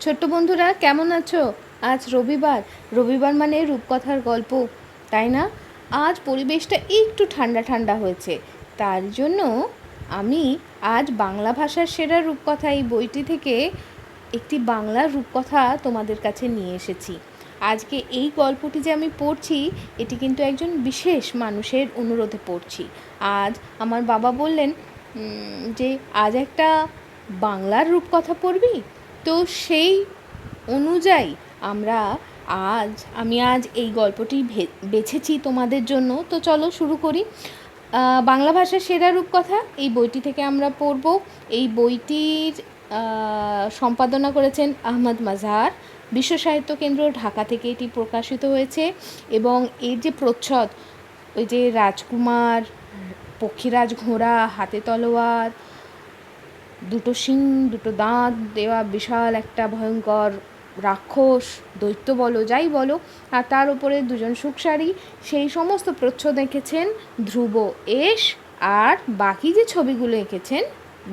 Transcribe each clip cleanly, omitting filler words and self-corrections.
ছোট্ট বন্ধুরা কেমন আছো? আজ রবিবার। রবিবার মানে রূপকথার গল্প, তাই না? আজ পরিবেশটা একটু ঠান্ডা ঠান্ডা হয়েছে, তার জন্য আমি আজ বাংলা ভাষার সেরা রূপকথা এই বইটি থেকে একটি বাংলা রূপকথা তোমাদের কাছে নিয়ে এসেছি। আজকে এই গল্পটি যে আমি পড়ছি, এটি কিন্তু একজন বিশেষ মানুষের অনুরোধে পড়ছি। আজ আমার বাবা বললেন যে আজ একটা বাংলার রূপকথা পড়বি। তো সেই অনুযায়ী আমি আজ এই গল্পটি বেছেছি তোমাদের জন্য। তো চলো শুরু করি। বাংলা ভাষার সেরা রূপকথা এই বইটি থেকে আমরা পড়ব। এই বইটির সম্পাদনা করেছেন আহমদ মাজহার। বিশ্ব সাহিত্য কেন্দ্র ঢাকা থেকে এটি প্রকাশিত হয়েছে। এবং এর যে প্রচ্ছদ, ওই যে রাজকুমার, পক্ষীরাজ ঘোড়া, হাতে তলোয়ার, দুটো শিং, দুটো দাঁত দেওয়া বিশাল একটা ভয়ঙ্কর রাক্ষস, দৈত্য বলো যাই বলো, আর তার উপরে দুজন সুখসারী, সেই সমস্ত প্রচ্ছদ এঁকেছেন ধ্রুব এস। আর বাকি যে ছবিগুলো এঁকেছেন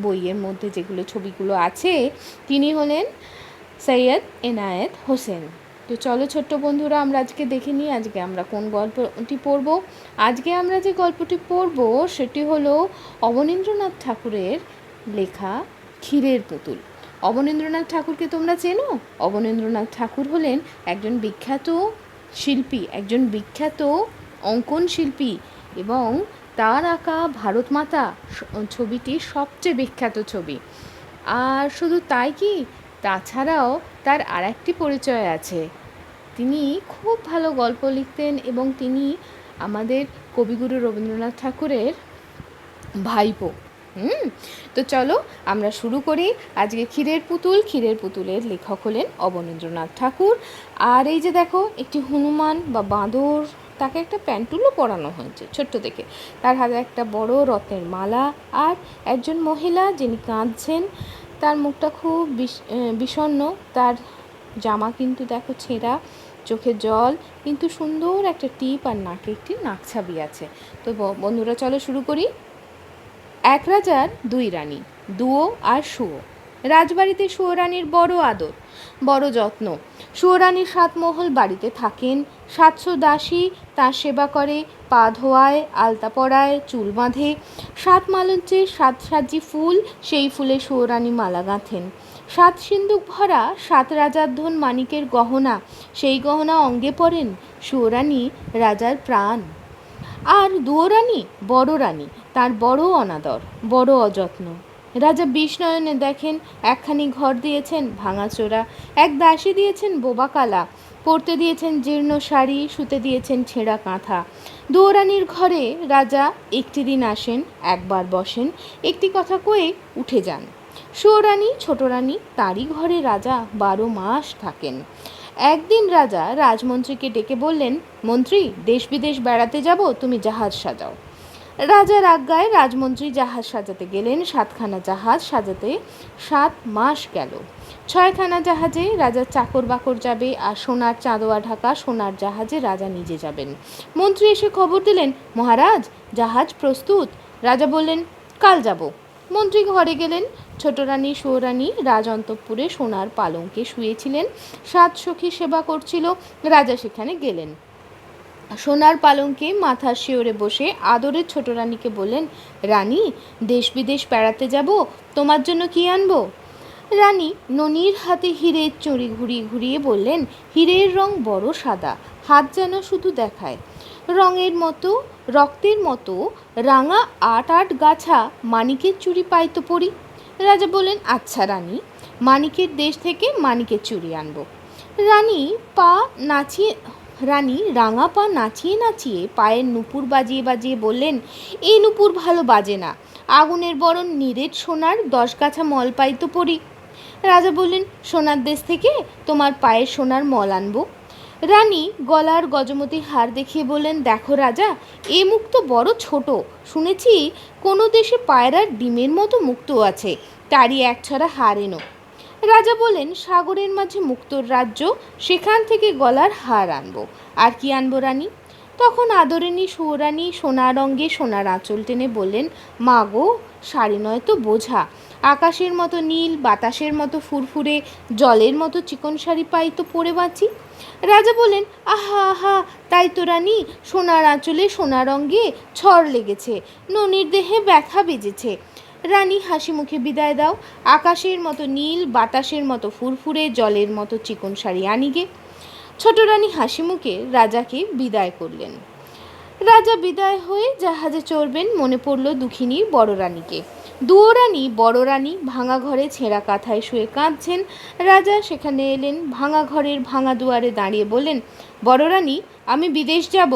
বইয়ের মধ্যে, যেগুলো ছবিগুলো আছে, তিনি হলেন সৈয়দ এনায়েত হোসেন। তো চলো ছোট্ট বন্ধুরা, আমরা আজকে দেখে নিই আজকে আমরা কোন গল্পটি পড়ব। আজকে আমরা যে গল্পটি পড়ব সেটি হলো অবনীন্দ্রনাথ ঠাকুরের লেখা ক্ষীরের পুতুল। অবনীন্দ্রনাথ ঠাকুরকে তোমরা চেনো? অবনীন্দ্রনাথ ঠাকুর হলেন একজন বিখ্যাত শিল্পী, একজন বিখ্যাত অঙ্কন শিল্পী, এবং তার আঁকা ভারত মাতা ছবিটি সবচেয়ে বিখ্যাত ছবি। আর শুধু তাই কি, তাছাড়াও তার আরেকটি পরিচয় আছে। তিনি খুব ভালো গল্প লিখতেন এবং তিনি আমাদের কবিগুরু রবীন্দ্রনাথ ঠাকুরের ভাইপো। তো চলো আমরা শুরু করি আজকে ক্ষীরের পুতুল। ক্ষীরের পুতুলের লেখক হলেন অবনীন্দ্রনাথ ঠাকুর। আর এই যে দেখো, একটি হনুমান বা বাঁদর, তাকে একটা প্যান্টুলও পরানো হয়েছে ছোট্ট থেকে। তার হাতে একটা বড় রত্নের মালা, আর একজন মহিলা যিনি কাঁদছেন, তার মুখটা খুব বিষণ্ণ, তার জামা কিন্তু দেখো ছেঁড়া, চোখে জল, কিন্তু সুন্দর একটা টিপ আর নাকে একটি নাকছাবি আছে। তো বন্ধুরা চলো শুরু করি। এক রাজার দুই রানী, দুয়ো আর সুয়ো। রাজবাড়িতে সুয়োরানীর বড় আদর, বড় যত্ন। সুয়োরানীর 7 মহল বাড়িতে থাকেন। 700 দাসী তার সেবা করে, পা ধোয়ায়, আলতা পরায়, চুল বাঁধে। 7 মালঞ্চে 7 সাজি ফুল, সেই ফুলে সুয়োরানী মালা গাঁথেন। 7 সিন্দুক ভরা 7 রাজার ধন মানিকের গহনা, সেই গহনা অঙ্গে পরেন সুয়োরানী রাজার প্রাণ। আর দুয়োরানী বড় রানী, তার বড় অনাদর, বড় অযত্ন। রাজা বিষনয়নে দেখেন, একখানি ঘর দিয়েছেন ভাঙাচোরা, এক দাসী দিয়েছেন বোবা কালা, পরতে দিয়েছেন জীর্ণ শাড়ি, শুতে দিয়েছেন ছেঁড়া কাঁথা। দুয়োরানীর ঘরে রাজা একটি দিন আসেন, একবার বসেন, একটি কথা কয়ে উঠে যান। সুয়োরানী ছোট রানী, তারই ঘরে রাজা 12 মাস থাকেন। একদিন রাজা রাজমন্ত্রীকে ডেকে বললেন, মন্ত্রী, দেশ বিদেশ বেড়াতে যাব, তুমি জাহাজ সাজাও। রাজার আজ্ঞায় রাজমন্ত্রী জাহাজ সাজাতে গেলেন। 7খানা জাহাজ সাজাতে 7 মাস গেল। 6খানা জাহাজে রাজার চাকর বাকর যাবে, আর সোনার চাঁদোয়া ঢাকা সোনার জাহাজে রাজা নিজে যাবেন। মন্ত্রী এসে খবর দিলেন, মহারাজ, জাহাজ প্রস্তুত। রাজা বললেন, কাল যাব। মন্ত্রী ঘরে গেলেন। ছোট রানী সুয়োরানী রাজ অন্তঃপুরে সোনার পালঙ্কে শুয়েছিলেন। 7 সখী সেবা করছিল। রাজা সেখানে গেলেন। সোনার পালঙ্কে মাথার শিওরে বসে আদরের ছোট রানীকে বললেন, রানী, দেশ বিদেশ বেড়াতে যাব, তোমার জন্য কি আনবো? রানী ননির হাতে হীরের চড়ি ঘুরিয়ে ঘুরিয়ে বললেন, হীরের রং বড় সাদা, হাত যেন শুধু দেখায়। রঙের মতো, রক্তের মতো রাঙা 8 গাছা মানিকের চুড়ি পাইতো পরি। রাজা বললেন, আচ্ছা রানী, মানিকের দেশ থেকে মানিকের চুড়ি আনবো। রানী পা নাচিয়ে রানী রাঙা পা নাচিয়ে নাচিয়ে পায়ের নুপুর বাজিয়ে বাজিয়ে বললেন, এই নুপুর ভালো বাজে না, আগুনের বরণ নিরেট সোনার 10 গাছা মল পাইতো পরি। রাজা বললেন, সোনার দেশ থেকে তোমার পায়ের সোনার মল আনবো। রানী গলার গজমতি হার দেখিয়ে বললেন, দেখো রাজা, এ মুক্তো বড় ছোট, শুনেছি কোনো দেশে পায়রার ডিমের মতো মুক্তো আছে, তারই 1 ছড়া হার এনো। রাজা বলেন, সাগরের মাঝে মুক্তোর রাজ্য, সেখান থেকে গলার হার আনবো। আর কি আনবো রানী? তখন আদরিণী সুয়োরানী সোনার অঙ্গে সোনার আঁচল টেনে বললেন, মা গো, শাড়ি নয় তো বোঝা, আকাশের মতো নীল, বাতাসের মতো ফুরফুরে, জলের মতো চিকন শাড়ি পাই তো পরে বাঁচি। রাজা বললেন, আহা আহা, তাই তো রানী, সোনার আঁচলে সোনার অঙ্গে ছড় লেগেছে, ননির দেহে ব্যথা বেজেছে। রানী হাসি মুখে বিদায় দাও, আকাশের মতো নীল, বাতাসের মতো ফুরফুরে, জলের মতো চিকন শাড়ি আনিগে। ছোট রানী হাসি মুখে রাজাকে বিদায় করলেন। রাজা বিদায় হয়ে জাহাজে চড়বেন, মনে পড়ল দুঃখিনীর বড় রানীকে। দুয়োরানী বড় রানী ভাঙা ঘরে ছেঁড়া কাঁথায় শুয়ে কাঁদছেন। রাজা সেখানে এলেন, ভাঙা ঘরের ভাঙা দুয়ারে দাঁড়িয়ে বললেন, বড় রানী, আমি বিদেশ যাব।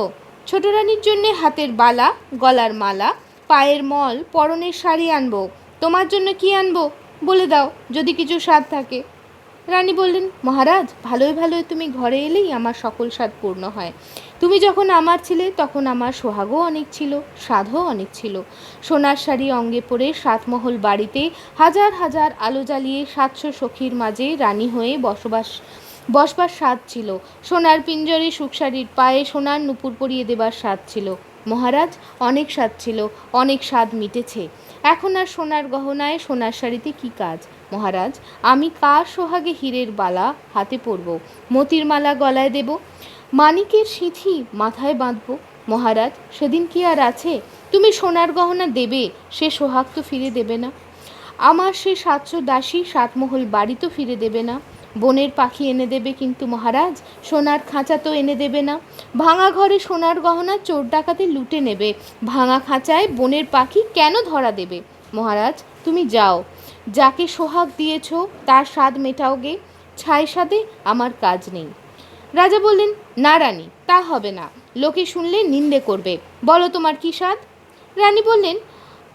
ছোট রানীর জন্যে হাতের বালা, গলার মালা, পায়ের মল, পরনের শাড়ি আনবো। তোমার জন্য কি আনবো বলে দাও, যদি কিছু স্বাদ থাকে। রানী বললেন, মহারাজ, ভালোই ভালোই তুমি ঘরে এলেই আমার সকল স্বাদ পূর্ণ হয়। তুমি যখন আমার ছিলে তখন আমার সোহাগও অনেক ছিল, স্বাদও অনেক ছিল। সোনার শাড়ি অঙ্গে পরে সাতমহল বাড়িতে হাজার হাজার আলো জ্বালিয়ে 700 সখীর মাঝে রানী হয়ে বসবার স্বাদ ছিল। সোনার পিঞ্জরে সুখসারির পায়ে সোনার নুপুর পরিয়ে দেবার স্বাদ ছিল। মহারাজ, অনেক স্বাদ ছিল, অনেক স্বাদ মিটেছে। এখন আর সোনার গহনায় সোনার শাড়িতে কি কাজ? মহারাজ, আমি কার সোহাগে হীরের বালা হাতে পরব, মতির মালা গলায় দেব, মানিকের সিঁথি মাথায় বাঁধব। মহারাজ, সেদিন কি আর আছে? তুমি সোনার গহনা দেবে, সে সোহাগ তো ফিরে দেবে না। আমার সে 700 দাসী সাতমহল বাড়ি তো ফিরে দেবে না। বনের পাখি এনে দেবে, কিন্তু মহারাজ সোনার খাঁচা তো এনে দেবে না। ভাঙা ঘরে সোনার গহনা চোর ডাকাতে লুটে নেবে, ভাঙা খাঁচায় বনের পাখি কেন ধরা দেবে? মহারাজ, তুমি যাও, যাকে সোহাগ দিয়েছ তার স্বাদ মেটাওগে, ছাই স্বাদে আমার কাজ নেই। রাজা বললেন, না রানী, তা হবে না, লোকে শুনলে নিন্দে করবে। বলো তোমার কি স্বাদ? রানী বললেন,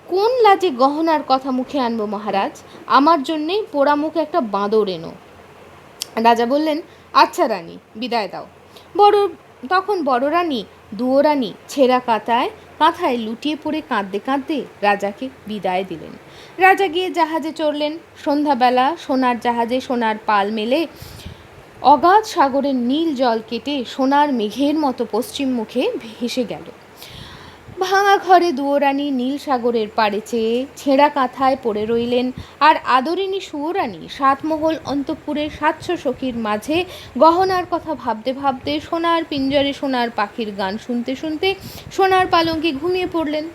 কোন লাজে গহনার কথা মুখে আনবো মহারাজ, আমার জন্যে পোড়ামুখ একটা বাঁদর এনো। রাজা বললেন, আচ্ছা রানী, বিদায় দাও। তখন বড় রানী দুয়োরানী ছেঁড়া কাঁথায় লুটিয়ে পড়ে কাঁদতে কাঁদতে রাজাকে বিদায় দিলেন। রাজা গিয়ে জাহাজে চড়লেন। সন্ধ্যাবেলা সোনার জাহাজে সোনার পাল মেলে অগাধ সাগরের নীল জল কেটে সোনার মেঘের মতো পশ্চিম মুখে ভেসে গেল। ভাঙা ঘরে দুয়োরানী নীল সাগরের পাড়ে চেয়ে ছেঁড়া কাঁথায় পড়ে রইলেন, আর আদরিনী সুয়োরানী সাতমহল অন্তঃপুরের 700 সখীর মাঝে গহনার কথা ভাবতে ভাবতে, সোনার পিঞ্জরে সোনার পাখির গান শুনতে শুনতে সোনার পালঙ্কে ঘুমিয়ে পড়লেন।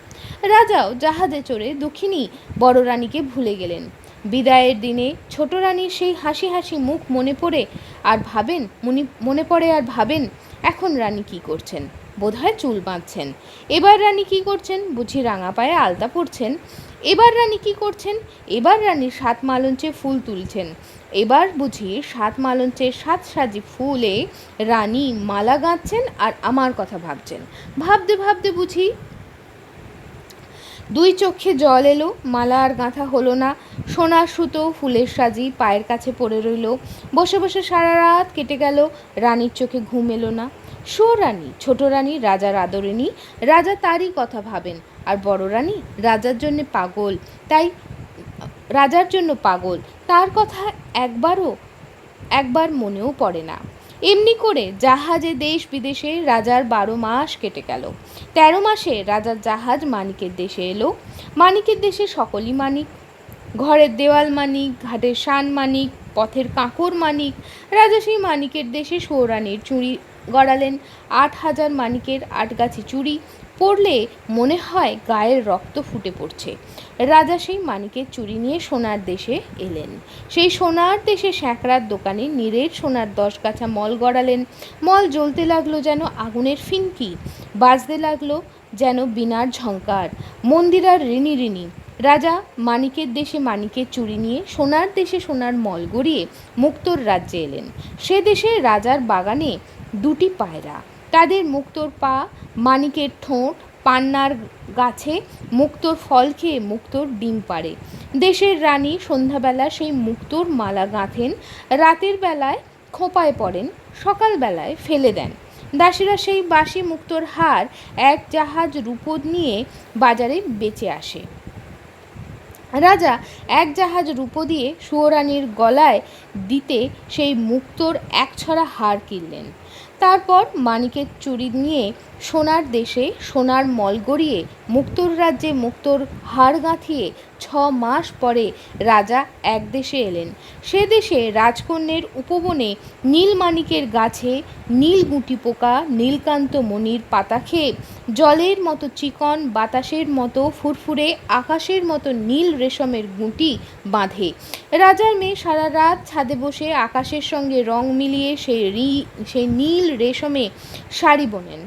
রাজাও জাহাজে চড়ে দুঃখিনী বড় রানীকে ভুলে গেলেন। বিদায়ের দিনে ছোট রানীর সেই হাসি হাসি মুখ মনে পড়ে আর ভাবেন, এখন রানী কি করছেন? বোধহয় চুল বাঁধছেন। এবার রানী কি করছেন? বুঝি রাঙা পায়ে আলতা পরছেন। এবার রানী কি করছেন? এবার রানী 7 মালঞ্চে ফুল তুলছেন। এবার বুঝি 7 মালঞ্চের 7 সাজি ফুলে রানী মালা গাঁথছেন আর আমার কথা ভাবছেন। ভাবতে ভাবতে বুঝি 2 চোখে জল এলো, মালা আর গাঁথা হলো না। সোনার সুতো ফুলের সাজি পায়ের কাছে পড়ে রইল। বসে বসে সারা রাত কেটে গেল, রানীর চোখে ঘুম এলো না। রানী, ছোট রানী রাজার আদরিনী, রাজা তারই কথা ভাবেন। আর বড় রানী রাজার জন্য পাগল, তার কথা একবার মনেও পড়ে না। এমনি করে জাহাজে দেশ বিদেশে রাজার 12 মাস কেটে গেল। 13 মাসে রাজার জাহাজ মানিকের দেশে এলো। মানিকের দেশে সকলই মানিক, ঘরের দেওয়াল মানিক, ঘাটের শান মানিক, পথের কাঁকর মানিক। রাজা সেই মানিকের দেশে সুয়োরানীর চুড়ি গড়ালেন। 8000 মানিকের 8 গাছি চুড়ি পরলে মনে হয় গায়ের রক্ত ফুটে পড়ছে। রাজা সেই মানিকের চুড়ি নিয়ে সোনার দেশে এলেন। সেই সোনার দেশে স্যাঁকড়ার দোকানে নিরেট সোনার 10 গাছা মল গড়ালেন। মল জ্বলতে লাগলো যেন আগুনের ফিনকি, বাজতে লাগলো যেন বীণার ঝংকার, মন্দিরার রিনি রিনি। রাজা মানিকের দেশে মানিকের চুড়ি নিয়ে সোনার দেশে সোনার মল গড়িয়ে মুক্তোর রাজ্যে এলেন। সে দেশে রাজার বাগানে 2টি পায়রা, তাদের মুক্তোর পা, মানিকের ঠোঁট, পান্নার গাছে মুক্তোর ফল খেয়ে মুক্তোর ডিম পাড়ে। দেশের রানী সন্ধ্যাবেলা সেই মুক্তোর মালা গাঁথেন, রাতের বেলায় খোঁপায় পড়েন, সকালবেলায় ফেলে দেন। দাসীরা সেই বাসি মুক্তোর হার 1 জাহাজ রূপো নিয়ে বাজারে বেচে আসে। রাজা 1 জাহাজ রূপো দিয়ে সুয়োরানীর গলায় দিতে সেই মুক্তোর 1 ছড়া হার কিনলেন। তারপর মানিকের চুড়ি নিয়ে সোনার দেশে সোনার মল গড়িয়ে মুক্তোর রাজ্যে মুক্তোর হাড় গাঁথিয়ে 6 মাস পরে রাজা এক দেশে এলেন। সে দেশে রাজকন্যের উপবনে নীলমাণিকের গাছে নীল গুটি পোকা নীলকান্ত মণির পাতা খেয়ে জলের মতো চিকন, বাতাসের মতো ফুরফুরে, আকাশের মতো নীল রেশমের গুটি বাঁধে। রাজার মেয়ে সারা রাত ছাদে বসে আকাশের সঙ্গে রং মিলিয়ে সেই নীল রেশমে শাড়ি বোনেন।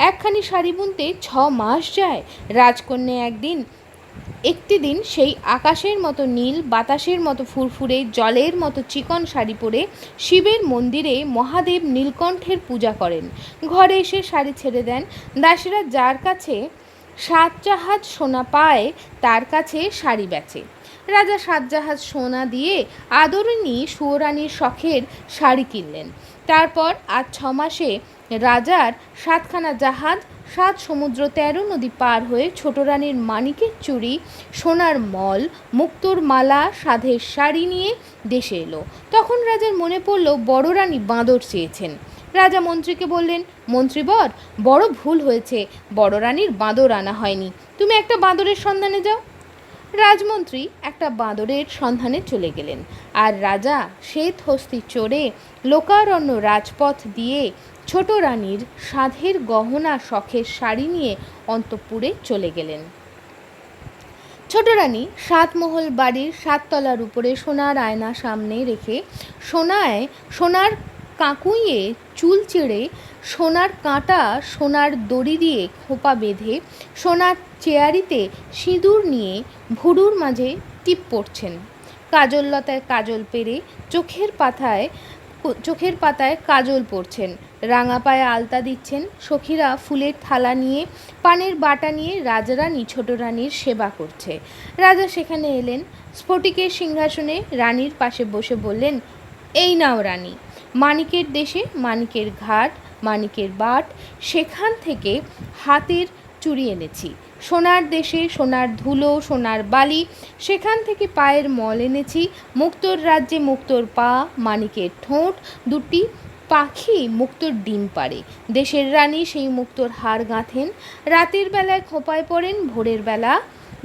একখানি শাড়ি বুনতে 6 মাস যায়। রাজকন্যা একটি দিন সেই আকাশের মতো নীল, বাতাসের মতো ফুরফুরে, জলের মতো চিকন শাড়ি পরে শিবের মন্দিরে মহাদেব নীলকণ্ঠের পূজা করেন। ঘরে এসে শাড়ি ছেড়ে দেন। দাসীরা যার কাছে 7 জাহাজ সোনা পায় তার কাছে শাড়ি বেচে। রাজা 7 জাহাজ সোনা দিয়ে আদরিণী সুয়োরানীর শখের শাড়ি কিনলেন। তারপর আজ 6 মাসে রাজার 7খানা জাহাজ 7 সমুদ্র 13 নদী পার হয়ে ছোট রানীর মানিকের চুড়ি, সোনার মল, মুক্তোর মালা, সাধের শাড়ি নিয়ে দেশে এলো। তখন রাজার মনে পড়ল বড় রানী বাঁদর চেয়েছেন। রাজা মন্ত্রীকে বললেন, মন্ত্রীবর, বড় ভুল হয়েছে, বড় রানীর বাঁদর আনা হয়নি, তুমি একটা বাঁদরের সন্ধানে যাও। রাজমন্ত্রী একটা বাঁদরের সন্ধানে চলে গেলেন, আর রাজা শ্বেত হস্তি চড়ে লোকারণ্য রাজপথ দিয়ে ছোট রানীর সাধের গহনা শখের শাড়ি নিয়ে অন্তঃপুরে চলে গেলেন। ছোট রানী 7 মহল বাড়ির 7 তলার উপরে সোনার আয়না সামনে রেখে সোনার কাঁকুইয়ে চুল চেড়ে, সোনার কাঁটা সোনার দড়ি দিয়ে খোপা বেঁধে, সোনার চেয়ারিতে সিঁদুর নিয়ে ভুরুর মাঝে টিপ পড়ছেন। কাজললতায় কাজল পেরে চোখের পাতায় কাজল পরছেন। রাঙা পায়ে আলতা দিচ্ছেন। সখীরা ফুলের থালা নিয়ে, পানের বাটা নিয়ে রাজারানী ছোট রানীর সেবা করছে। রাজা সেখানে এলেন। স্ফটিকের সিংহাসনে রানীর পাশে বসে বললেন, এই নাও রানী, মানিকের দেশে মানিকের ঘাট, মানিকের বাট, সেখান থেকে হাতের চুড়ি এনেছি। সোনার দেশে সোনার ধুলো, সোনার বালি, সেখান থেকে পায়ের মল এনেছি। মুক্তোর রাজ্যে মুক্তোর পা, মানিকের ঠোঁট, দুটি পাখি মুক্তোর ডিম পাড়ে। দেশের রানী সেই মুক্তোর হার গাঁথেন, রাতের বেলায় খোঁপায় পড়েন, ভোরের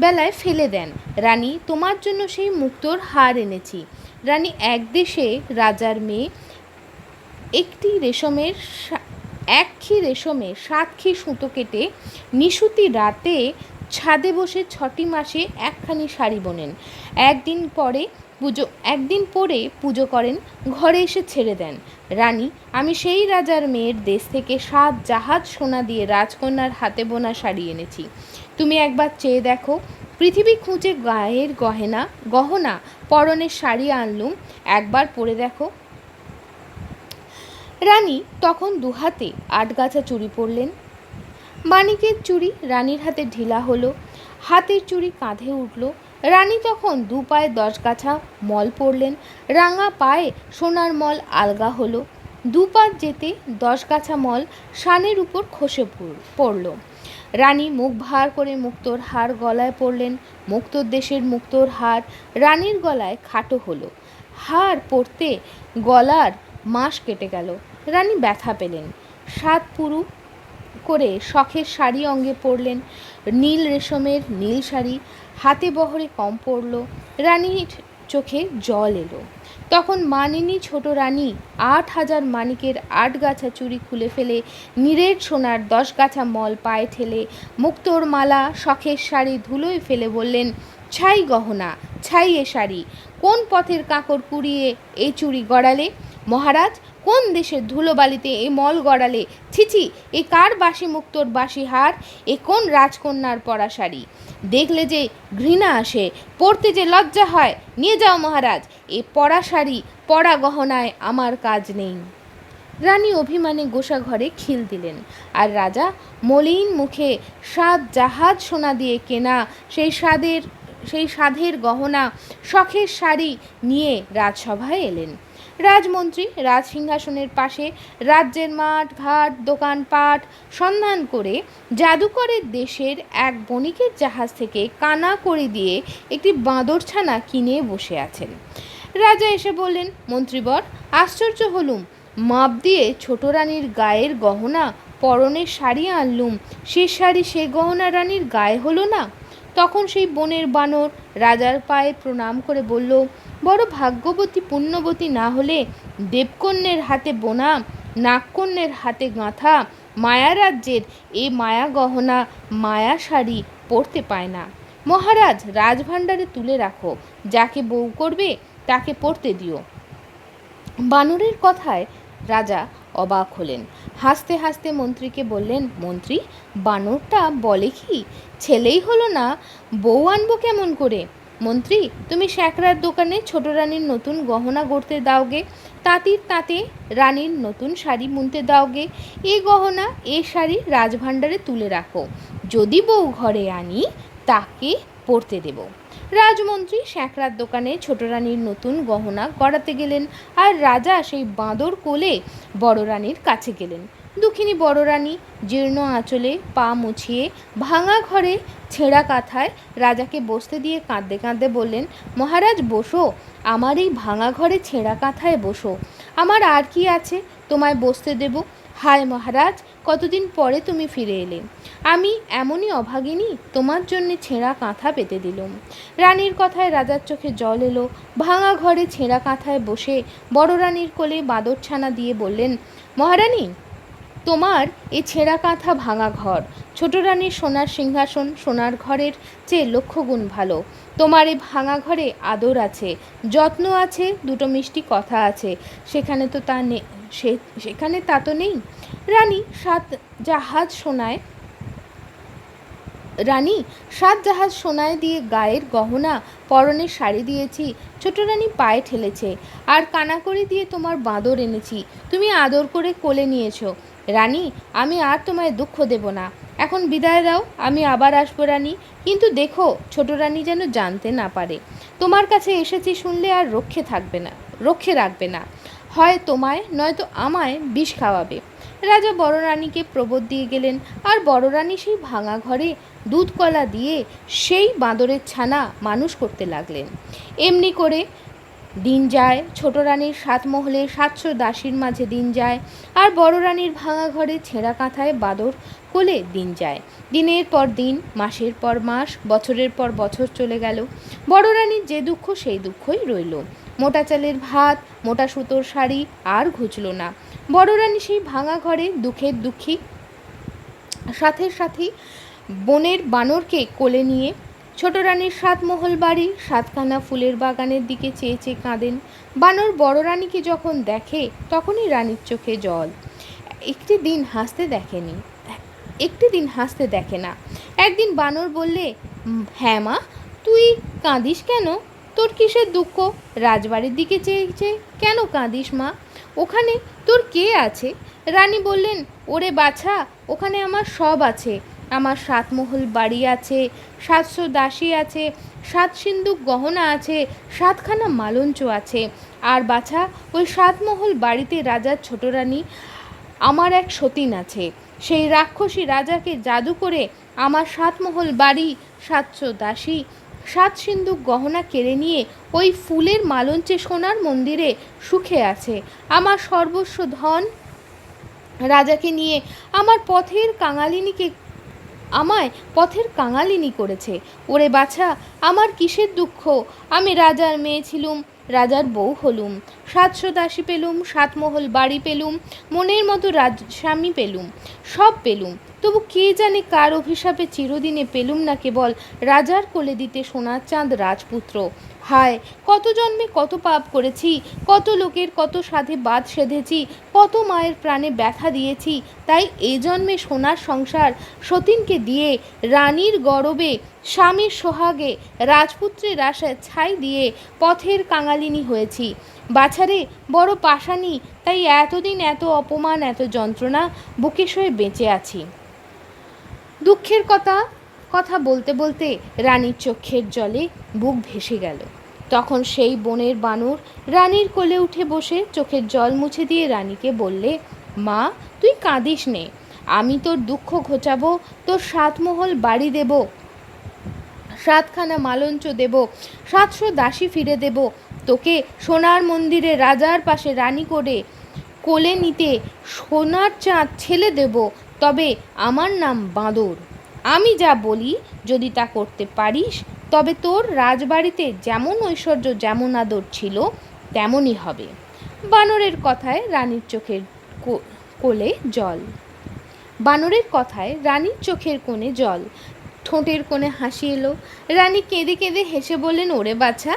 বেলায় ফেলে দেন। রানী, তোমার জন্য সেই মুক্তোর হার এনেছি। রানী এক দেশে রাজার মেয়ে, একখি রেশমে 7খি সুতো কেটে নিশুতি রাতে ছাদে বসে 6টি মাসে একখানি শাড়ি বোনেন। একদিন পরে পুজো করেন, ঘরে এসে ছেড়ে দেন। রানী, আমি সেই রাজার মেয়ের দেশ থেকে 7 জাহাজ সোনা দিয়ে রাজকন্যার হাতে বোনা শাড়ি এনেছি। তুমি একবার চেয়ে দেখো। পৃথিবী খুঁজে গায়ের গহনা পরনের শাড়ি আনলুম, একবার পরে দেখো। রানী তখন 2 হাতে 8 গাছা চুড়ি পরলেন। মানিকের চুড়ি রানীর হাতে ঢিলা হলো, হাতের চুড়ি কাঁধে উঠল। রানী তখন 2 পায়ে 10 গাছা মল পরলেন। রাঙা পায়ে সোনার মল আলগা হলো। 2 পা যেতে 10 গাছা মল শানের উপর খসে পড়ল। রানী মুখ ভার করে মুক্তোর হার গলায় পরলেন। মুক্তোর দেশের মুক্তোর হার রানীর গলায় খাটো হলো। হার পরতে গলার মাস কেটে গেল। রানী ব্যথা পেলেন। 7 পুরু করে শখের শাড়ি অঙ্গে পরলেন। নীল রেশমের নীল শাড়ি হাতে বহরে কম পড়ল। রানীর চোখে জল এলো। তখন মানিনী ছোট রানী 8000 মানিকের 8 গাছা চুড়ি খুলে ফেলে, নীরের সোনার 10 গাছা মল পায়ে ঠেলে, মুক্তোর মালা শখের শাড়ি ধুলোয় ফেলে বললেন, ছাই গহনা, ছাই এ শাড়ি, কোন পথের কাঁকর কুড়িয়ে এই চুড়ি গড়ালে? মহারাজ, কোন দেশের ধুলোবালিতে এ মল গড়ালে? ছিছি, এ কার বাসি মুক্তোর বাসি হার? এ কোন রাজকন্যার পরা শাড়ি? দেখলে যে ঘৃণা আসে, পরতে যে লজ্জা হয়। নিয়ে যাও মহারাজ, এ পরা শাড়ি, পরা গহনায় আমার কাজ নেই। রানী অভিমানে গোসা ঘরে খিল দিলেন, আর রাজা মলিন মুখে 7 জাহাজ সোনা দিয়ে কেনা সেই সাধের গহনা শখের শাড়ি নিয়ে রাজসভায় এলেন। রাজমন্ত্রী রাজসিংহাসনের পাশে রাজ্যের মাঠ ঘাট দোকানপাট সন্ধান করে জাদুকরের দেশের এক বণিকের জাহাজ থেকে কানা কড়ি দিয়ে একটি বাঁদরছানা কিনে বসে আছেন। রাজা এসে বললেন, মন্ত্রীবর, আশ্চর্য হলুম, মাপ দিয়ে ছোট রানীর গায়ের গহনা, পরনের শাড়ি আনলুম, সে শাড়ি সে গহনা রানীর গায়ে হলো না। তখন সেই বনের বানর রাজার পায়ে প্রণাম করে বলল, বড় ভাগ্যবতী পুণ্যবতী না হলে দেবকন্যের হাতে বোনা, নাগকন্যের হাতে গাঁথা মায়া রাজ্যের এ মায়া গহনা, মায়া শাড়ি পরতে পায় না। মহারাজ, রাজভাণ্ডারে তুলে রাখো, যাকে বউ করবে তাকে পরতে দিও। বানরের কথায় রাজা অবাক হলেন। হাসতে হাসতে মন্ত্রীকে বললেন, মন্ত্রী, বানরটা বলে কি? ছেলেই হলো না, বউ আনবো কেমন করে? মন্ত্রী, তুমি শ্যাকরার দোকানে ছোট রানীর নতুন গহনা গড়তে দাওগে, তাঁতির তাঁতে রানীর নতুন শাড়ি বুনতে দাওগে, এ গহনা এ শাড়ি রাজভাণ্ডারে তুলে রাখো, যদি বউ ঘরে আনি তাকে পরতে দেব। রাজমন্ত্রী শ্যাকরার দোকানে ছোট রানীর নতুন গহনা গড়াতে গেলেন, আর রাজা সেই বাঁদর কোলে বড় রানীর কাছে গেলেন। দুঃখিনী বড় রানী জীর্ণ আঁচলে পা মুছিয়ে ভাঙা ঘরে ছেঁড়া কাঁথায় রাজাকে বসতে দিয়ে কাঁদতে কাঁদতে বললেন, মহারাজ বসো, আমার এই ভাঙা ঘরে ছেঁড়া কাঁথায় বসো, আমার আর কি আছে তোমায় বসতে দেব। হায় মহারাজ, কতদিন পরে তুমি ফিরে এলে, আমি এমনই অভাগিনী, তোমার জন্যে ছেঁড়া কাঁথা পেতে দিলুম। রানীর কথায় রাজার চোখে জল এলো। ভাঙা ঘরে ছেঁড়া কাঁথায় বসে বড় রানীর কোলে বাঁদরছানা দিয়ে বললেন, মহারানী, তোমার এ ছেঁড়া কাঁথা ভাঙা ঘর, ছোট রানীর সোনার সিংহাসন সোনার ঘরের চেয়ে লক্ষ গুণ ভালো। তোমার এই ভাঙা ঘরে আদর আছে, যত্ন আছে, দুটো মিষ্টি কথা আছে, সেখানে তো তা নেই, সেখানে তা তো নেই। রানী সাত জাহাজ সোনায় রানী সাত জাহাজ সোনায় দিয়ে গায়ের গহনা, পরনের শাড়ি দিয়েছি, ছোট রানী পায়ে ঠেলেছে, আর কানাকড়ি দিয়ে তোমার বাঁদর এনেছি, তুমি আদর করে কোলে নিয়েছো। রানী, আমি আর তোমায় দুঃখ দেব না, এখন বিদায় দাও, আমি আবার আসবো রানী, কিন্তু দেখো ছোট রানী যেন জানতে না পারে। তোমার কাছে এসেছি শুনলে আর রক্ষে রাখবে না, হয় তোমায় নয়তো আমায় বিষ খাওয়াবে। রাজা বড় রানীকে প্রবোধ দিয়ে গেলেন, আর বড় রানী সেই ভাঙা ঘরে দুধ কলা দিয়ে সেই বাঁদরের ছানা মানুষ করতে লাগলেন। এমনি করে দিন যায়। ছোট রানীর 7 মহলে 700 দাসীর মাঝে দিন যায়, আর বড় রানীর ভাঙা ঘরে ছেঁড়া কাঁথায় বাঁদর কোলে দিন যায়। দিনের পর দিন, মাসের পর মাস, বছরের পর বছর চলে গেল। বড় রানীর যে দুঃখ সেই দুঃখই রইল। মোটা চালের ভাত, মোটা সুতোর শাড়ি আর ঘুচল না। বড় রানী সেই ভাঙা ঘরে দুঃখের দুঃখী সাথে সাথী বনের বানরকে কোলে নিয়ে ছোট রানীর 7 মহল বাড়ি 7খানা ফুলের বাগানের দিকে চেয়ে চেয়ে কাঁদেন। বানর বড় রানীকে যখন দেখে তখনই রানীর চোখে জল। একটি দিন হাসতে দেখে না। একদিন বানর বললে, হ্যাঁ মা, তুই কাঁদিস কেন? তোর কিসের দুঃখ? রাজবাড়ির দিকে চেয়ে চেয়ে কেন কাঁদিস মা? ওখানে তোর কে আছে? রানী বললেন, ওরে বাছা, ওখানে আমার সব আছে। আমার 7 মহল বাড়ি আছে, 700 দাসী আছে, 7 সিন্দুক গহনা আছে, 7খানা মালঞ্চ আছে। আর বাছা, ওই 7 মহল বাড়িতে রাজার ছোট রানী আমার এক সতীন আছে। সেই রাক্ষসী রাজাকে জাদু করে আমার 7 মহল বাড়ি, 700 দাসী, 7 সিন্দুক গহনা কেড়ে নিয়ে ওই ফুলের মালঞ্চে সোনার মন্দিরে সুখে আছে। আমার সর্বস্ব ধন রাজাকে নিয়ে আমায় পথের কাঙালিনী করেছে। ওরে বাছা, আমার কিসের দুঃখ? আমি রাজার মেয়ে ছিলুম, রাজার বউ হলুম, 700 দাসী পেলুম, 7 মহল বাড়ি পেলুম, মনের মতো স্বামী পেলুম, সব পেলুম, তবু কে জানে কার অভিশাপে চিরদিনে পেলুম না কেবল রাজার কোলে দিতে সোনার চাঁদ রাজপুত্র। হায়, কত জন্মে কত পাপ করেছি, কত লোকের কত সাধে বাদ সেধেছি, কত মায়ের প্রাণে ব্যথা দিয়েছি, তাই এই জন্মে সোনার সংসার সতীনকে দিয়ে রানীর গরবে স্বামীর সোহাগে রাজপুত্রের আশায় ছাই দিয়ে পথের কাঙালিনী হয়েছি। বাছারে, বড় পাষাণী, তাই এতদিন এত অপমান এত যন্ত্রণা বুকে সয়ে বেঁচে আছি। দুঃখের কথা বলতে বলতে রানীর চোখের জলে বুক ভেসে গেল। তখন সেই বনের বানর রানীর কোলে উঠে বসে চোখের জল মুছে দিয়ে রানীকে বললে, মা, তুই কাঁদিস নে, আমি তোর দুঃখ ঘোচাবো, তোর 7 মহল বাড়ি দেব, 7খানা মালঞ্চ দেব, 700 দাসী ফিরে দেব, তোকে সোনার মন্দিরে রাজার পাশে রানী করে কোলে নিতে সোনার চাঁদ ছেলে দেব, তবে আমার নাম বাঁদর। আমি যা বলি যদি তা করতে পারিস, তবে তোর রাজবাড়িতে যেমন ঐশ্বর্য যেমন আদর ছিল তেমনই হবে। বানরের কথায় রানীর চোখের কোলে জল। বানরের কথায় রানীর চোখের কোণে জল, ঠোঁটের কোণে হাসি এলো। রানী কেঁদে কেঁদে হেসে বললেন, ওরে বাছা,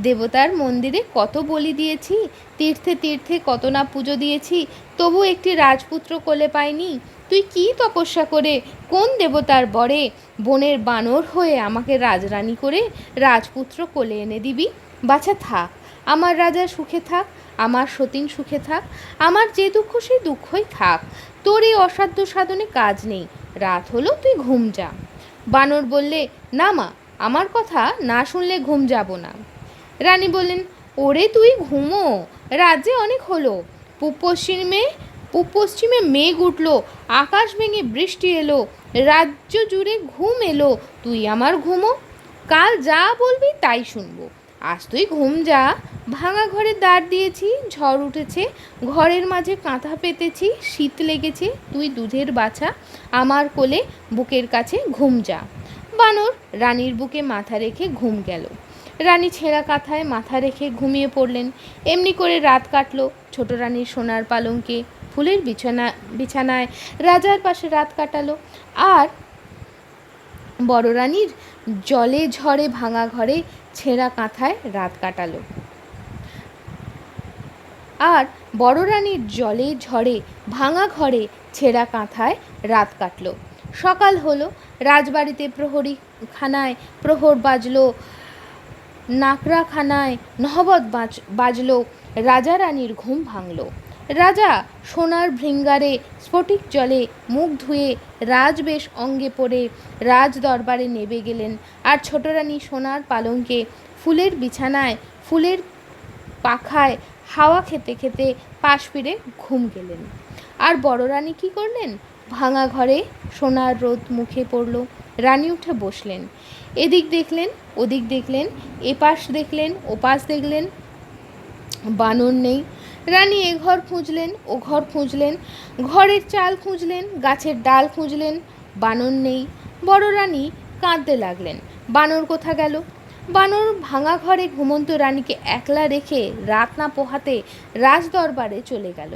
দেবতার মন্দিরে কত বলি দিয়েছি, তীর্থে তীর্থে কত না পুজো দিয়েছি, তবু একটি রাজপুত্র কোলে পাইনি। তুই কি তপস্যা করে কোন দেবতার বরে বনের বানর হয়ে আমাকে রাজরানী করে রাজপুত্র কোলে এনে দিবি? বাছা থাক, আমার রাজা সুখে থাক, আমার সতীন সুখে থাক, আমার যে দুঃখ সেই দুঃখই থাক, তোর এই অসাধ্য সাধনে কাজ নেই, রাত হলো, তুই ঘুম যা। বানর বললে, না মা, আমার কথা না শুনলে ঘুম যাব না। রানী বললেন, ওরে তুই ঘুমো, রাজ্যে অনেক হলো, পূব পশ্চিমে মেঘ উঠল, আকাশ ভেঙে বৃষ্টি এলো, রাজ্য জুড়ে ঘুম এলো, তুই আমার ঘুমো, কাল যা বলবি তাই শুনবো, আজ তুই ঘুম যা। ভাঙা ঘরের দ্বার দিয়েছি, ঝড় উঠেছে, ঘরের মাঝে কাঁথা পেতেছি, শীত লেগেছে, তুই দুধের বাছা, আমার কোলে বুকের কাছে ঘুম যা। বানর রানীর বুকে মাথা রেখে ঘুম গেল। রানী ছেঁড়া কাঁথায় মাথা রেখে ঘুমিয়ে পড়লেন। এমনি করে রাত কাটলো। ছোট রানীর সোনার পালঙ্কে ফুলের বিছানায় রাজার পাশে রাত কাটালো। আর বড় রানীর জলে ঝড়ে ভাঙা ঘরে ছেঁড়া কাঁথায় রাত কাটালো। আর বড় রানীর জলে ঝড়ে ভাঙা ঘরে ছেঁড়া কাঁথায় রাত কাটল। সকাল হলো, রাজবাড়িতে প্রহরীখানায় প্রহর বাজলো, নাকড়াখানায় নহবত বাজলো, রাজা রানীর ঘুম ভাঙল। রাজা সোনার ভৃঙ্গারে স্ফটিক জলে মুখ ধুয়ে রাজবেশ অঙ্গে পরে রাজ দরবারে নেমে গেলেন। আর ছোট রানী সোনার পালঙ্কে ফুলের বিছানায় ফুলের পাখায় হাওয়া খেতে খেতে পাশ ফিরে ঘুম গেলেন। আর বড় রানী কী করলেন? ভাঙা ঘরে সোনার রোদ মুখে পড়ল। রানী উঠে বসলেন। এদিক দেখলেন, ওদিক দেখলেন, এপাশ দেখলেন, ওপাশ দেখলেন, বানর নেই। রানী এ ঘর খুঁজলেন, ও ঘর খুঁজলেন, ঘরের চাল খুঁজলেন, গাছের ডাল খুঁজলেন, বানর নেই। বড় রানী কাঁদতে লাগলেন, বানর কোথা গেল? বানর ভাঙা ঘরে ঘুমন্ত রানীকে একলা রেখে রাত না পোহাতে রাজ দরবারে চলে গেল।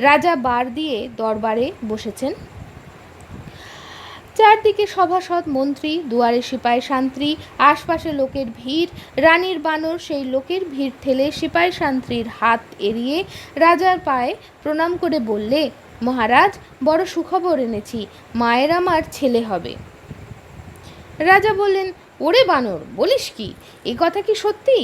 রাজা বার দিয়ে দরবারে বসেছেন। চারদিকে সভাসদ মন্ত্রী, দুয়ারে সিপাই সান্ত্রী, আশপাশে লোকের ভিড়। রানীর বানর সেই লোকের ভিড় ঠেলে সিপাই সান্ত্রীর হাত এড়িয়ে রাজার পায়ে প্রণাম করে বললে, মহারাজ, বড় সুখবর এনেছি, মায়ের আমার ছেলে হবে। রাজা বললেন, ওরে বানর, বলিস কি? এ কথা কি সত্যি?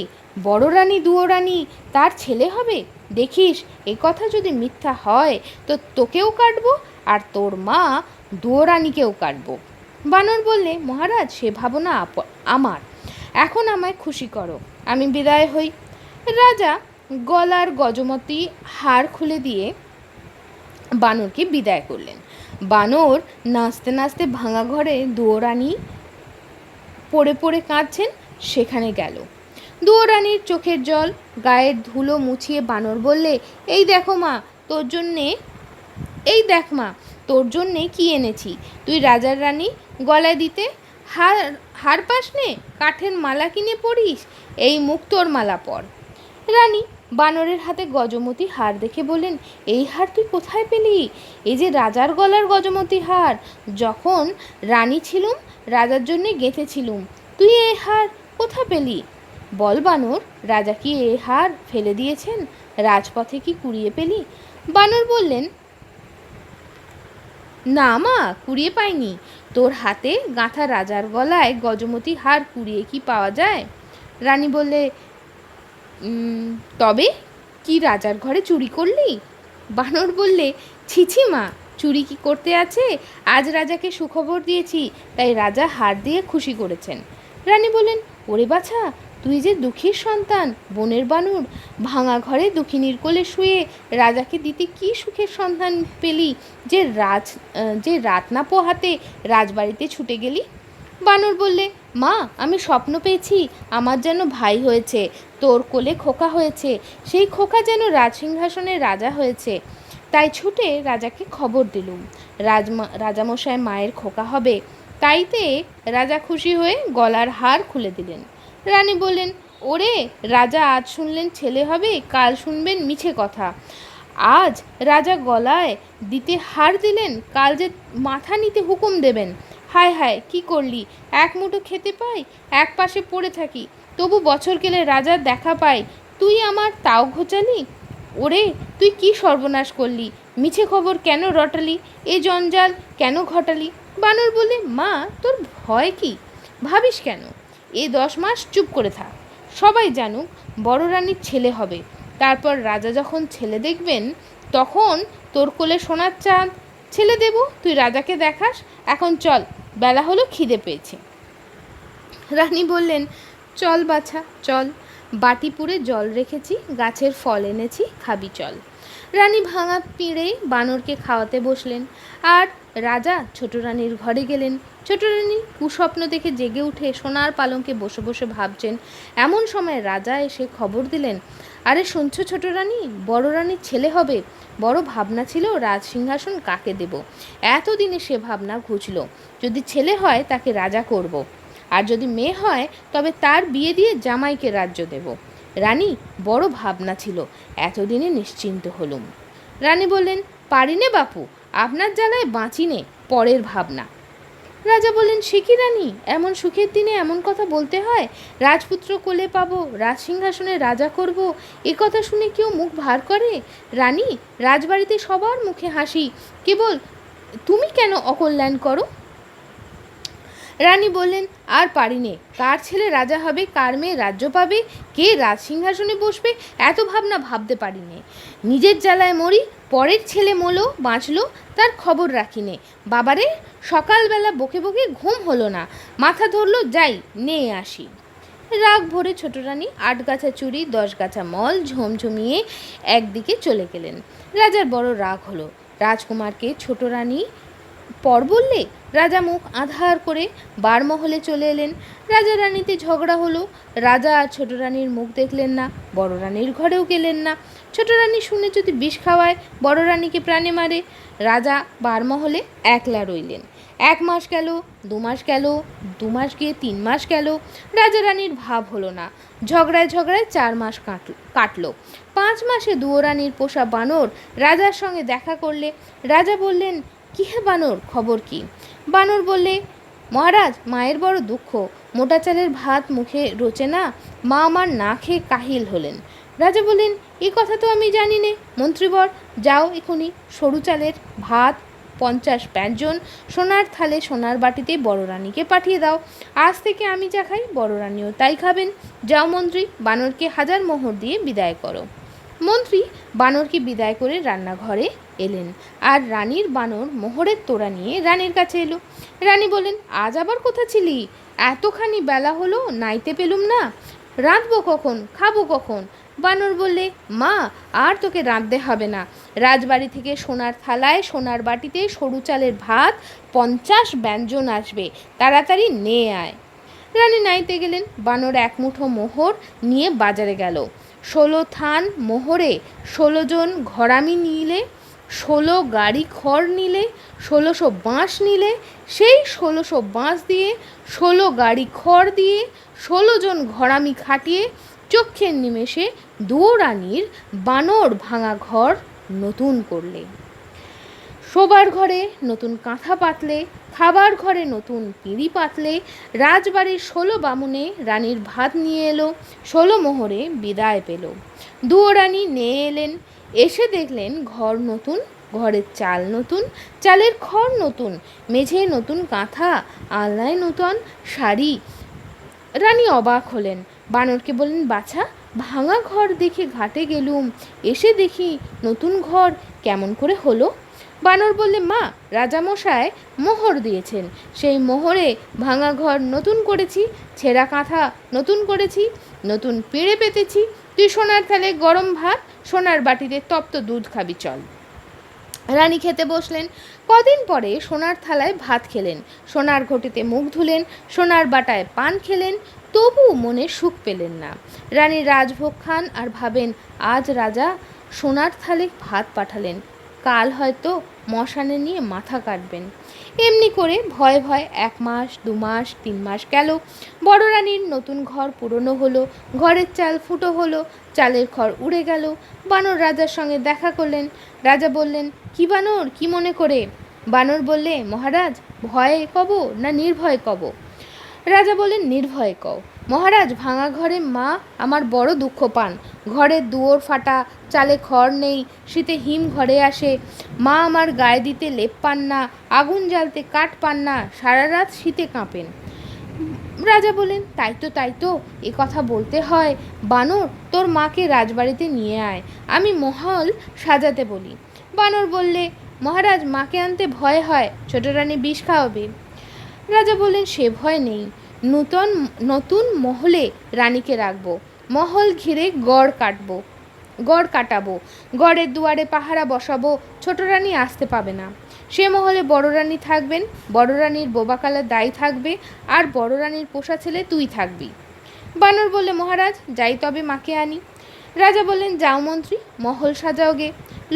বড় রানী দুয়োরানী তার ছেলে হবে? দেখিস, এ কথা যদি মিথ্যা হয় তো তোকেও কাটবো, আর তোর মা দুয়োরানীকেও কাটবো। বানর বললে, মহারাজ, সে ভাবনা আমার, এখন আমায় খুশি করো, আমি বিদায় হই। রাজা গলার গজমতি হার খুলে দিয়ে বানরকে বিদায় করলেন। বানর নাচতে নাচতে ভাঙা ঘরে দুয়োরানী পড়ে পড়ে কাঁদছেন সেখানে গেল। দুয়োরানীর চোখের জল, গায়ের ধুলো মুছিয়ে বানর বললে, এই দেখো মা, তোর জন্যে দেখ মা, তোর জন্যে কি এনেছি। তুই রাজার রানী, গলায় দিতে হার পাস নে, কাঠের মালা কিনে পরিস, এই মুক্তোর মালা পর। রানী বানরের হাতে গজমতি হার দেখে বললেন, এই হার তুই কোথায় পেলি? এই যে রাজার গলার গজমতি হার, যখন রানী ছিলুম রাজার জন্যে গেঁথেছিলুম, তুই এই হার কোথা পেলি? বল বানর, রাজা কি এই হার ফেলে দিয়েছেন? রাজপথে কি কুড়িয়ে পেলি? বানর বললেন, না মা, কুড়িয়ে পাইনি। তোর হাতে গাঁথা রাজার গলায় গজমতি হার কুড়িয়ে কি পাওয়া যায়? রানী বললে, তবে কি রাজার ঘরে চুরি করলি? বানর বললে, ছিছি মা, চুরি কি করতে আছে? আজ রাজাকে সুখবর দিয়েছি, তাই রাজা হার দিয়ে খুশি করেছেন। রানী বললেন, ওরে বাছা, তুই যে দুঃখীর সন্তান, বনের বানর, ভাঙা ঘরে দুঃখিনীর কোলে শুয়ে রাজাকে দিতে কি সুখের সন্ধান পেলি যে রাত না পোহাতে রাজবাড়িতে ছুটে গেলি? বানর বললে, মা, আমি স্বপ্ন পেয়েছি আমার যেন ভাই হয়েছে, তোর কোলে খোকা হয়েছে, সেই খোকা যেন রাজসিংহাসনের রাজা হয়েছে। তাই ছুটে রাজাকে খবর দিলুম রাজামশাই মায়ের খোকা হবে। তাইতে রাজা খুশি হয়ে গলার হার খুলে দিলেন। রানী বললেন, ওরে রাজা, আজ শুনলেন ছেলে হবে, কাল শুনবেন মিছে কথা। আজ রাজা গলায় দিতে হার দিলেন, কাল যে মাথা নিতে হুকুম দেবেন। হায় হায়, কি করলি! এক মুঠো খেতে পাই, এক পাশে পড়ে থাকি, তবু বছর গেলে রাজার দেখা পাই, তুই আমার তাও ঘোচালি। ওরে, তুই কি সর্বনাশ করলি! মিছে খবর কেন রটালি? এ জঞ্জাল কেন ঘটালি? বানর বলে, মা, তোর ভয় কি? ভাবিস কেন? 10 মাস চুপ করে থাক, সবাই জানুক বড় রানীর ছেলে হবে। তারপর রাজা যখন ছেলে দেখবেন, তখন তোর কোলে সোনার চাঁদ ছেলে দেব, তুই রাজাকে দেখাস। এখন চল, বেলা হলো, খিদে পেয়েছে। রানী বললেন, চল বাছা চল, বাটি পুরে জল রেখেছি, গাছের ফল এনেছি, খাবি চল। রানী ভাঙা পিঁড়ে বানরকে খাওয়াতে বসলেন, আর রাজা ছোট রানীর ঘরে গেলেন। ছোট রানী কুস্বপ্ন দেখে জেগে উঠে সোনার পালঙ্কে বসে বসে ভাবছেন। এমন সময় রাজা এসে খবর দিলেন, আরে শুনছো ছোট রানী, বড় রানীর ছেলে হবে। বড় ভাবনা ছিল রাজ সিংহাসন কাকে দেব। এতদিনে সে ভাবনা ঘুচল। যদি ছেলে হয় তাকে রাজা করব, আর যদি মেয়ে হয় তবে তার বিয়ে দিয়ে জামাইকে রাজ্য দেব। রানী বড় ভাবনা ছিল, এতদিনে নিশ্চিন্ত হলুম। রানী বললেন, পারি নে বাপু, আপনার জ্বালায় বাঁচি নে, পরের ভাবনা। রাজা বললেন, সে কি রানী, এমন সুখের দিনে এমন কথা বলতে হয়? রাজপুত্র কোলে পাবো, রাজ সিংহাসনে রাজা করব, এ কথা শুনে কেউ মুখ ভার করে? রানী, রাজবাড়িতে সবার মুখে হাসি, কেবল তুমি কেন অকল্যাণ করো? রানী বললেন, আর পারি নে, কার ছেলে রাজা হবে, কার মেয়ে রাজ্য পাবে, কে রাজ সিংহাসনে বসবে, এত ভাবনা ভাবতে পারি নে। নিজের জ্বালায় মরি, পরের ছেলে মলো বাঁচলো, তার খবর রাখি নে। বাবারে, সকালবেলা বকে বকে ঘুম হলো না, মাথা ধরলো, যাই নিয়ে আসি। রাগ ভরে ছোট রানী 8 গাছা চুড়ি 10 গাছা মল ঝমঝমিয়ে একদিকে চলে গেলেন। রাজার বড় রাগ হলো। রাজকুমারকে ছোট রানী পর বললে রাজা মুখ আধার করে বারমহলে চলে এলেন। রাজা রানীতে ঝগড়া হলো। রাজা আর ছোট রানীর মুখ দেখলেন না, বড় রানীর ঘরেও গেলেন না। ছোট রানী শুনে যদি বিষ খাওয়ায়, বড় রানীকে প্রাণে মারে। রাজা বারমহলে একলা রইলেন। 1 মাস গেল, 2 মাস গেল, 2 মাস গিয়ে 3 মাস গেল। রাজা রানীর ভাব হলো না। ঝগড়ায় ঝগড়ায় 4 মাস কাটলো। 5 মাসে দুয়োরানীর পোষা বানর রাজার সঙ্গে দেখা করলে। রাজা বললেন, কি হে বানর, খবর কি? বানর বললে, মহারাজ, মায়ের বড় দুঃখ, মোটা চালের ভাত মুখে রোচে না, মা আমার না খেয়ে কাহিল হলেন। রাজা বললেন, এ কথা তো আমি জানি নে। মন্ত্রীবর, যাও এখুনি সরু চালের ভাত 50 ব্যঞ্জন সোনার থালে সোনার বাটিতে বড় রানীকে পাঠিয়ে দাও। আজ থেকে আমি যা খাই বড় রানীও তাই খাবেন। যাও মন্ত্রী, বানরকে 1000 মোহর দিয়ে বিদায় করো। মন্ত্রী বানরকে বিদায় করে রান্নাঘরে এলেন, আর রানীর বানর মোহরের তোড়া নিয়ে রানীর কাছে এলো। রানী বললেন, আজ আবার কোথা ছিলি? এতখানি বেলা হলো, নাইতে পেলুম না। রাঁধবো কখন, খাবো কখন? বানর বললে, মা, আর তোকে রাঁধতে হবে না। রাজবাড়ি থেকে সোনার থালায় সোনার বাটিতে সরু চালের ভাত 50 ব্যঞ্জন আসবে, তাড়াতাড়ি নিয়ে আয়। রানী নাইতে গেলেন। বানর 1 মুঠো মোহর নিয়ে বাজারে গেল। 16 থান মোহরে 16 জন ঘরামি নিলে, 16 গাড়ি খড় নিলে, 1600 বাঁশ নিলে, সেই 1600 বাঁশ দিয়ে 16 গাড়ি খড় দিয়ে 16 জন ঘরামি খাটিয়ে চক্ষের নিমেষে দুয়োরানীর বানর ভাঙা ঘর নতুন করলে। শোবার ঘরে নতুন কাঁথা পাতলে, খাবার ঘরে নতুন পিঁড়ি পাতলে। রাজবাড়ির 16 বামুনে রানীর ভাত নিয়ে এলো, 16 মোহরে বিদায় পেল। দুয়োরানী নিয়ে এলেন। এসে দেখলেন ঘর নতুন, ঘরের চাল নতুন, চালের খড় নতুন, মেঝে নতুন কাঁথা, আলনায় নতুন শাড়ি। রানী অবাক হলেন। বানরকে বললেন, বাছা, ভাঙা ঘর দেখে ঘাটে গেলুম, এসে দেখি নতুন ঘর কেমন করে হলো? বানর বললে, মা, রাজামশাই মোহর দিয়েছেন, সেই মোহরে ভাঙা ঘর নতুন করেছি, ছেঁড়া কাঁথা নতুন করেছি, নতুন পিঁড়ে পেতেছি। তুই সোনার থালে গরম ভাত, সোনার বাটিতে তপ্ত দুধ খাবি, চল। রানী খেতে বসলেন। কদিন পরে সোনার থালায় ভাত খেলেন, সোনার ঘটিতে মুখ ধুলেন, সোনার বাটায় পান খেলেন, তবু মনে সুখ পেলেন না। রানী রাজভোগ খান আর ভাবেন, আজ রাজা সোনার থালে ভাত পাঠালেন, কাল হয়তো মশানে নিয়ে মাথা কাটবেন। এমনি করে ভয়ে ভয়ে 1 মাস 2 মাস 3 মাস গেল। বড় রানীর নতুন ঘর পুরনো হলো, ঘরের চাল ফুটো হলো, চালের খড় উড়ে গেল। বানর রাজার সঙ্গে দেখা করলেন। রাজা বললেন, কি বানর, কি মনে করে? বানর বললে, মহারাজ, ভয়ে কব না নির্ভয়ে কব? রাজা বললেন, নির্ভয়ে কও। মহারাজ, ভাঙা ঘরে মা আমার বড় দুঃখ পান। ঘরের দুয়োর ফাটা, চালে খড় নেই, শীতে হিম ঘরে আসে। মা আমার গায়ে দিতে লেপ পান না, আগুন জ্বালতে কাঠ পান না, সারা রাত শীতে কাঁপেন। রাজা বলেন, তাই তো এ কথা বলতে হয়। বানর, তোর মাকে রাজবাড়িতে নিয়ে আয়, আমি মহল সাজাতে বলি। বানর বললে, মহারাজ, মাকে আনতে ভয় হয়, ছোট রানী বিষ খাওয়াবে। রাজা বললেন, সে ভয় নেই, নতুন নতুন মহলে রানীকে রাখবো, মহল ঘিরে গড় কাটাবো, গড়ের দুয়ারে পাহারা বসাবো, ছোট রানী আসতে পাবে না। সে মহলে বড় রানী থাকবেন, বড় রানীর বোবাকালা দাই থাকবে, আর বড় রানীর পোষা ছেলে তুই থাকবি। বানর বললে, মহারাজ, যাই তবে মাকে আনি। রাজা বললেন, যাও মন্ত্রী, মহল সাজাও গে।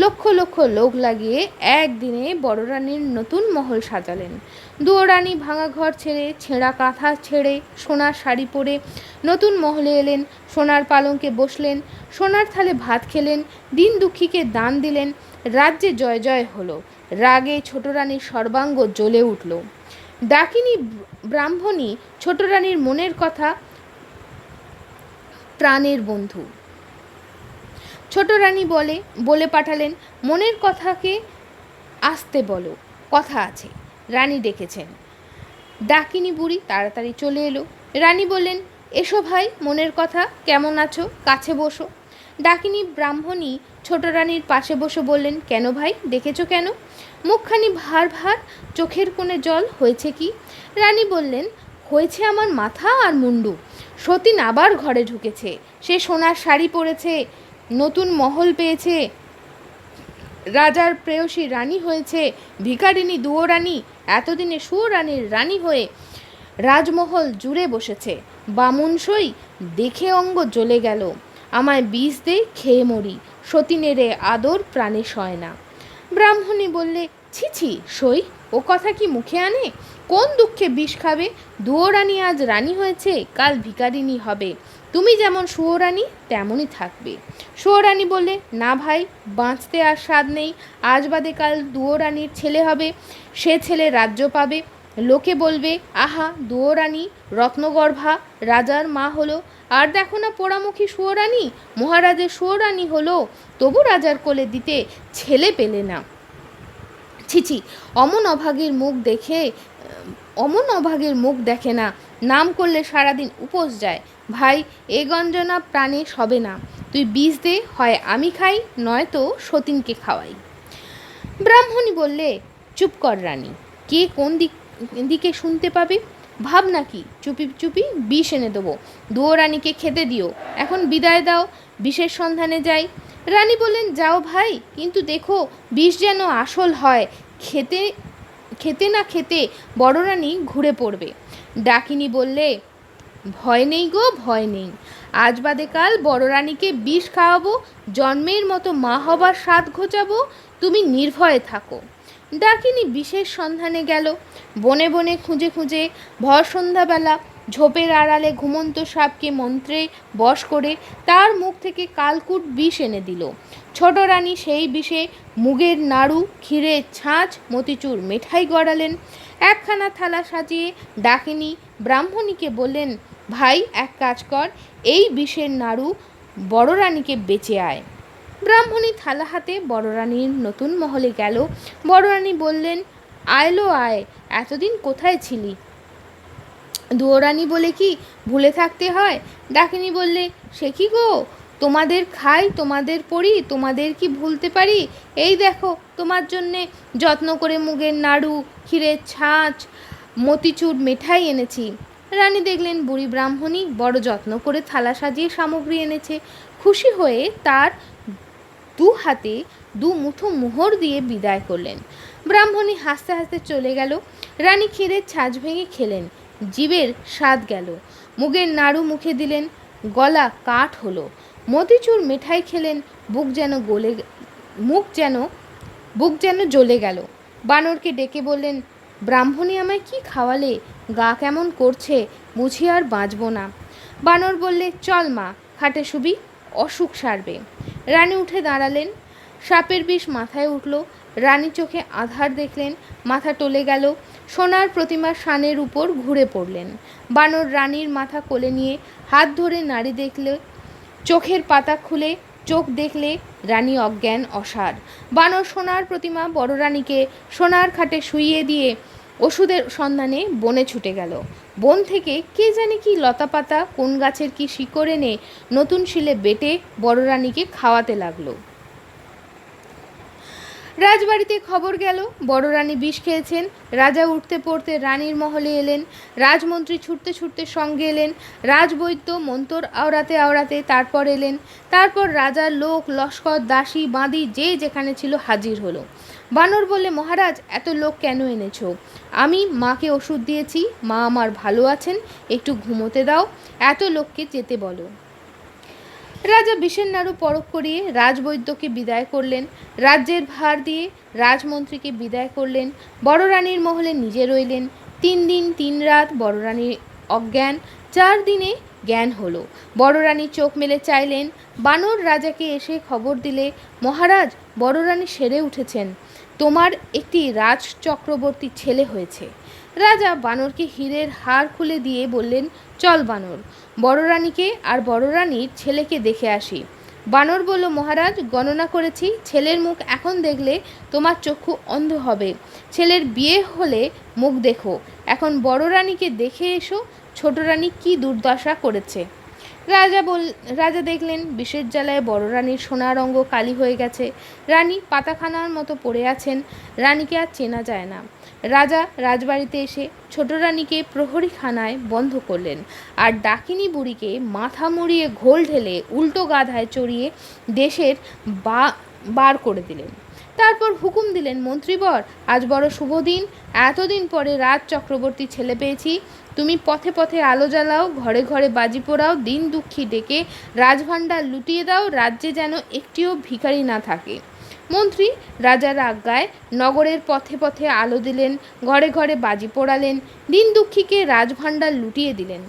লক্ষ লক্ষ লোক লাগিয়ে একদিনে বড় রানীর নতুন মহল সাজালেন। দুয়োরানী ভাঙা ঘর ছেড়ে, ছেঁড়া কাঁথা ছেড়ে, সোনার শাড়ি পরে নতুন মহলে এলেন। সোনার পালঙ্কে বসলেন, সোনার থালে ভাত খেলেন, দিন দুঃখীকে দান দিলেন। রাজ্যে জয় জয় হলো। রাগে ছোট রানীর সর্বাঙ্গ জ্বলে উঠল। ডাকিনী ব্রাহ্মণী ছোট রানীর মনের কথা প্রাণের বন্ধু। ছোট রানী বলে পাঠালেন, মনের কথাকে আসতে বলো, কথা আছে। রানী ডেকেছেন। ডাকিনী বুড়ি তাড়াতাড়ি চলে এলো। রানী বললেন, এসো ভাই, মনের কথা, কেমন আছো, কাছে বসো। ডাকিনী ব্রাহ্মণী ছোট রানীর পাশে বসে বললেন, কেন ভাই, ডেকেছো কেন? মুখখানি ভার ভার, চোখের কোণে জল, হয়েছে কি? রানী বললেন, হয়েছে আমার মাথা আর মুন্ডু। সতীন আবার ঘরে ঢুকেছে, সে সোনার শাড়ি পরেছে, নতুন মহল পেয়েছে, রাজার প্রেয়সী রানী হয়েছে, ভিখারিনী দুয়োরানী এতদিনে সুরানীর রানী হয়ে রাজমহল জুড়ে বসেছে। বামুনসই দেখে অঙ্গ জ্বলে গেল। আমায় বিষ দে, খেয়ে মরি, সতীনেরে আদর প্রাণে সয় না। ব্রাহ্মণী বললে, ছি ছি সই, ও কথা কি মুখে আনে? কোন দুঃখে বিষ খাবে? দুয়োরানী আজ রানী হয়েছে, কাল ভিখারিনী হবে। তুমি যেমন সুয়োরানী তেমনই থাকবে। সুয়োরানী বললে, না ভাই, বাঁচতে আর স্বাদ নেই। আজ বাদে কাল দুয়োরানীর ছেলে হবে, সে ছেলে রাজ্য পাবে। লোকে বলবে, আহা, দুয়োরানী রত্নগর্ভা, রাজার মা হলো। আর দেখো না পোড়ামুখী সুয়োরানী, মহারাজের সুয়োরানী হলো, তবু রাজার কোলে দিতে ছেলে পেলে না। ছিছি, অমন অভাগের মুখ দেখে না, নাম করলে সারাদিন উপোস যায়। ভাই, এ গঞ্জনা প্রাণে সবে না। তুই বিষ দে, হয় আমি খাই, নয়তো সতীনকে খাওয়াই। ব্রাহ্মণী বললে, চুপ কর রানী, কে কোন দিকে শুনতে পাবে? ভাব নাকি চুপি চুপি বিষ এনে দেবো, দুয়োরানীকে খেতে দিও। এখন বিদায় দাও, বিষের সন্ধানে যাই। রানী বললেন, যাও ভাই, কিন্তু দেখো বিষ যেন আসল হয়, খেতে না খেতে বড় রানী ঘুরে পড়বে। ডাকিনী বললে, ভয় নেই গো, ভয় নেই। আজ বাদে কাল বড় রানীকে বিষ খাওয়াবো, জন্মের মতো মা হবার স্বাদ ঘোচাবো, তুমি নির্ভয়ে থাকো। ডাকিনী বিষের সন্ধানে গেল। বনে বনে খুঁজে খুঁজে ভর সন্ধ্যাবেলা ঝোপের আড়ালে ঘুমন্ত সাপকে মন্ত্রে বশ করে তার মুখ থেকে কালকুট বিষ এনে দিল। ছোট রানী সেই বিষে মুগের নাড়ু, ক্ষীরের ছাঁচ, মতিচুর মিঠাই গড়ালেন। একখানা থালা সাজিয়ে ডাকিনী ব্রাহ্মণীকে বললেন, ভাই, এক কাজ কর, এই বিষের নাড়ু বড় রানীকে বেঁচে আয়। ব্রাহ্মণী থালা হাতে বড় রানীর নতুন মহলে গেল। বড় রানী বললেন, আয়লো আয়, এতদিন কোথায় ছিলি? দুয়োরানী বলে কি ভুলে থাকতে হয়? ডাকিনী বললে, সে কি গো, তোমাদের খাই, তোমাদের পড়ি, তোমাদের কি ভুলতে পারি? এই দেখো, তোমার জন্যে যত্ন করে মুগের নাড়ু, ক্ষীরের ছাঁচ, মতিচুর মিঠাই এনেছি। রানী দেখলেন বুড়ি ব্রাহ্মণী বড় যত্ন করে থালা সাজিয়ে সামগ্রী এনেছে। খুশি হয়ে তার দু হাতে দু মুঠো মোহর দিয়ে বিদায় করলেন। ব্রাহ্মণী হাসতে হাসতে চলে গেল। রানী ক্ষীরের ছাঁচ ভেঙে খেলেন, জীবের স্বাদ গেল। মুগের নাড়ু মুখে দিলেন, গলা কাঠ হলো। মতিচুর মিঠাই খেলেন, মুখ যেন বুক যেন জ্বলে গেল। বানরকে ডেকে বললেন, ব্রাহ্মণী আমায় কি খাওয়ালে, গা কেমন করছে, বুঝি আর বাঁচব না। বানর বললে, চল মা, খাটে শুবি, অসুখ সারবে। রানী উঠে দাঁড়ালেন। সাপের বিষ মাথায় উঠল। রানী চোখে আধার দেখলেন, মাথা টলে গেল, সোনার প্রতিমার শানের উপর ঘুরে পড়লেন। বানর রানীর মাথা কোলে নিয়ে হাত ধরে নাড়ি দেখলে, চোখের পাতা খুলে চোখ দেখলে রানী অজ্ঞান অসাড়। বানর সোনার প্রতিমা বড় রানীকে সোনার খাটে শুইয়ে দিয়ে ওষুধের সন্ধানে বনে ছুটে গেল। বন থেকে কে জানে কি লতাপাতা, কোন গাছের কি শিকড় এনে নতুন শিলে বেটে বড় রানীকে খাওয়াতে লাগলো। রাজবাড়িতে খবর গেল বড় রানী বিষ খেয়েছেন। রাজা উঠতে পড়তে রানীর মহলে এলেন। রাজমন্ত্রী ছুটতে ছুটতে সঙ্গে এলেন। রাজবৈদ্য মন্তর আওড়াতে আওড়াতে তারপর এলেন। তারপর রাজার লোক লস্কর, দাসী, বাঁদি যে যেখানে ছিল হাজির হলো। বানর বললে, মহারাজ, এত লোক কেন এনেছো? আমি মাকে ওষুধ দিয়েছি, মা আমার ভালো আছেন, একটু ঘুমোতে দাও, এত লোককে যেতে বলো। রাজা বিষের নাড়ু পরখ করিয়ে রাজবৈদ্যকে বিদায় করলেন। রাজ্যের ভার দিয়ে রাজমন্ত্রীকে বিদায় করলেন। বড় রানীর মহলে নিজে রইলেন। 3 দিন 3 রাত বড় রানীর অজ্ঞান। 4 দিনে জ্ঞান হলো। বড় রানী চোখ মেলে চাইলেন। বানর রাজাকে এসে খবর দিলে, মহারাজ, বড় রানী সেরে উঠেছেন, তোমার একটি রাজ চক্রবর্তী ছেলে হয়েছে। রাজা বানরকে হীরের হার খুলে দিয়ে বললেন, চল বানর, বড় রানীকে আর বড় রানীর ছেলেকে দেখে আসি। বানর বলল, মহারাজ, গণনা করেছি, ছেলের মুখ এখন দেখলে তোমার চক্ষু অন্ধ হবে। ছেলের বিয়ে হলে মুখ দেখো। এখন বড় রানীকে দেখে এসো, ছোট রানী কি দুর্দশা করেছে। রাজা দেখলেন বিষের জ্বালায় বড় রানীর সোনার অঙ্গ কালি হয়ে গেছে। রানী পাতাখানার মতো পড়ে আছেন। রানীকে আর চেনা যায় না। রাজা রাজবাড়িতে এসে ছোট রানীকে প্রহরীখানায় বন্ধ করলেন আর ডাকিনী বুড়িকে মাথা মুড়িয়ে ঘোল ঢেলে উল্টো গাধায় চড়িয়ে দেশের বার করে দিলেন। তারপর হুকুম দিলেন, মন্ত্রীবর, আজ বড় শুভ দিন, এতদিন পরে রাজ চক্রবর্তী ছেলে পেয়েছি। তুমি পথে পথে আলো জ্বালাও, ঘরে ঘরে বাজি পোড়াও, দিন দুঃখী ডেকে রাজভাণ্ডার লুটিয়ে দাও, রাজ্যে যেন একটিও ভিখারি না থাকে। মন্ত্রী রাজার আজ্ঞায় নগরের পথে পথে আলো দিলেন, ঘরে ঘরে বাজি পোড়ালেন, দিন দুঃখীকে রাজভাণ্ডার লুটিয়ে দিলেন।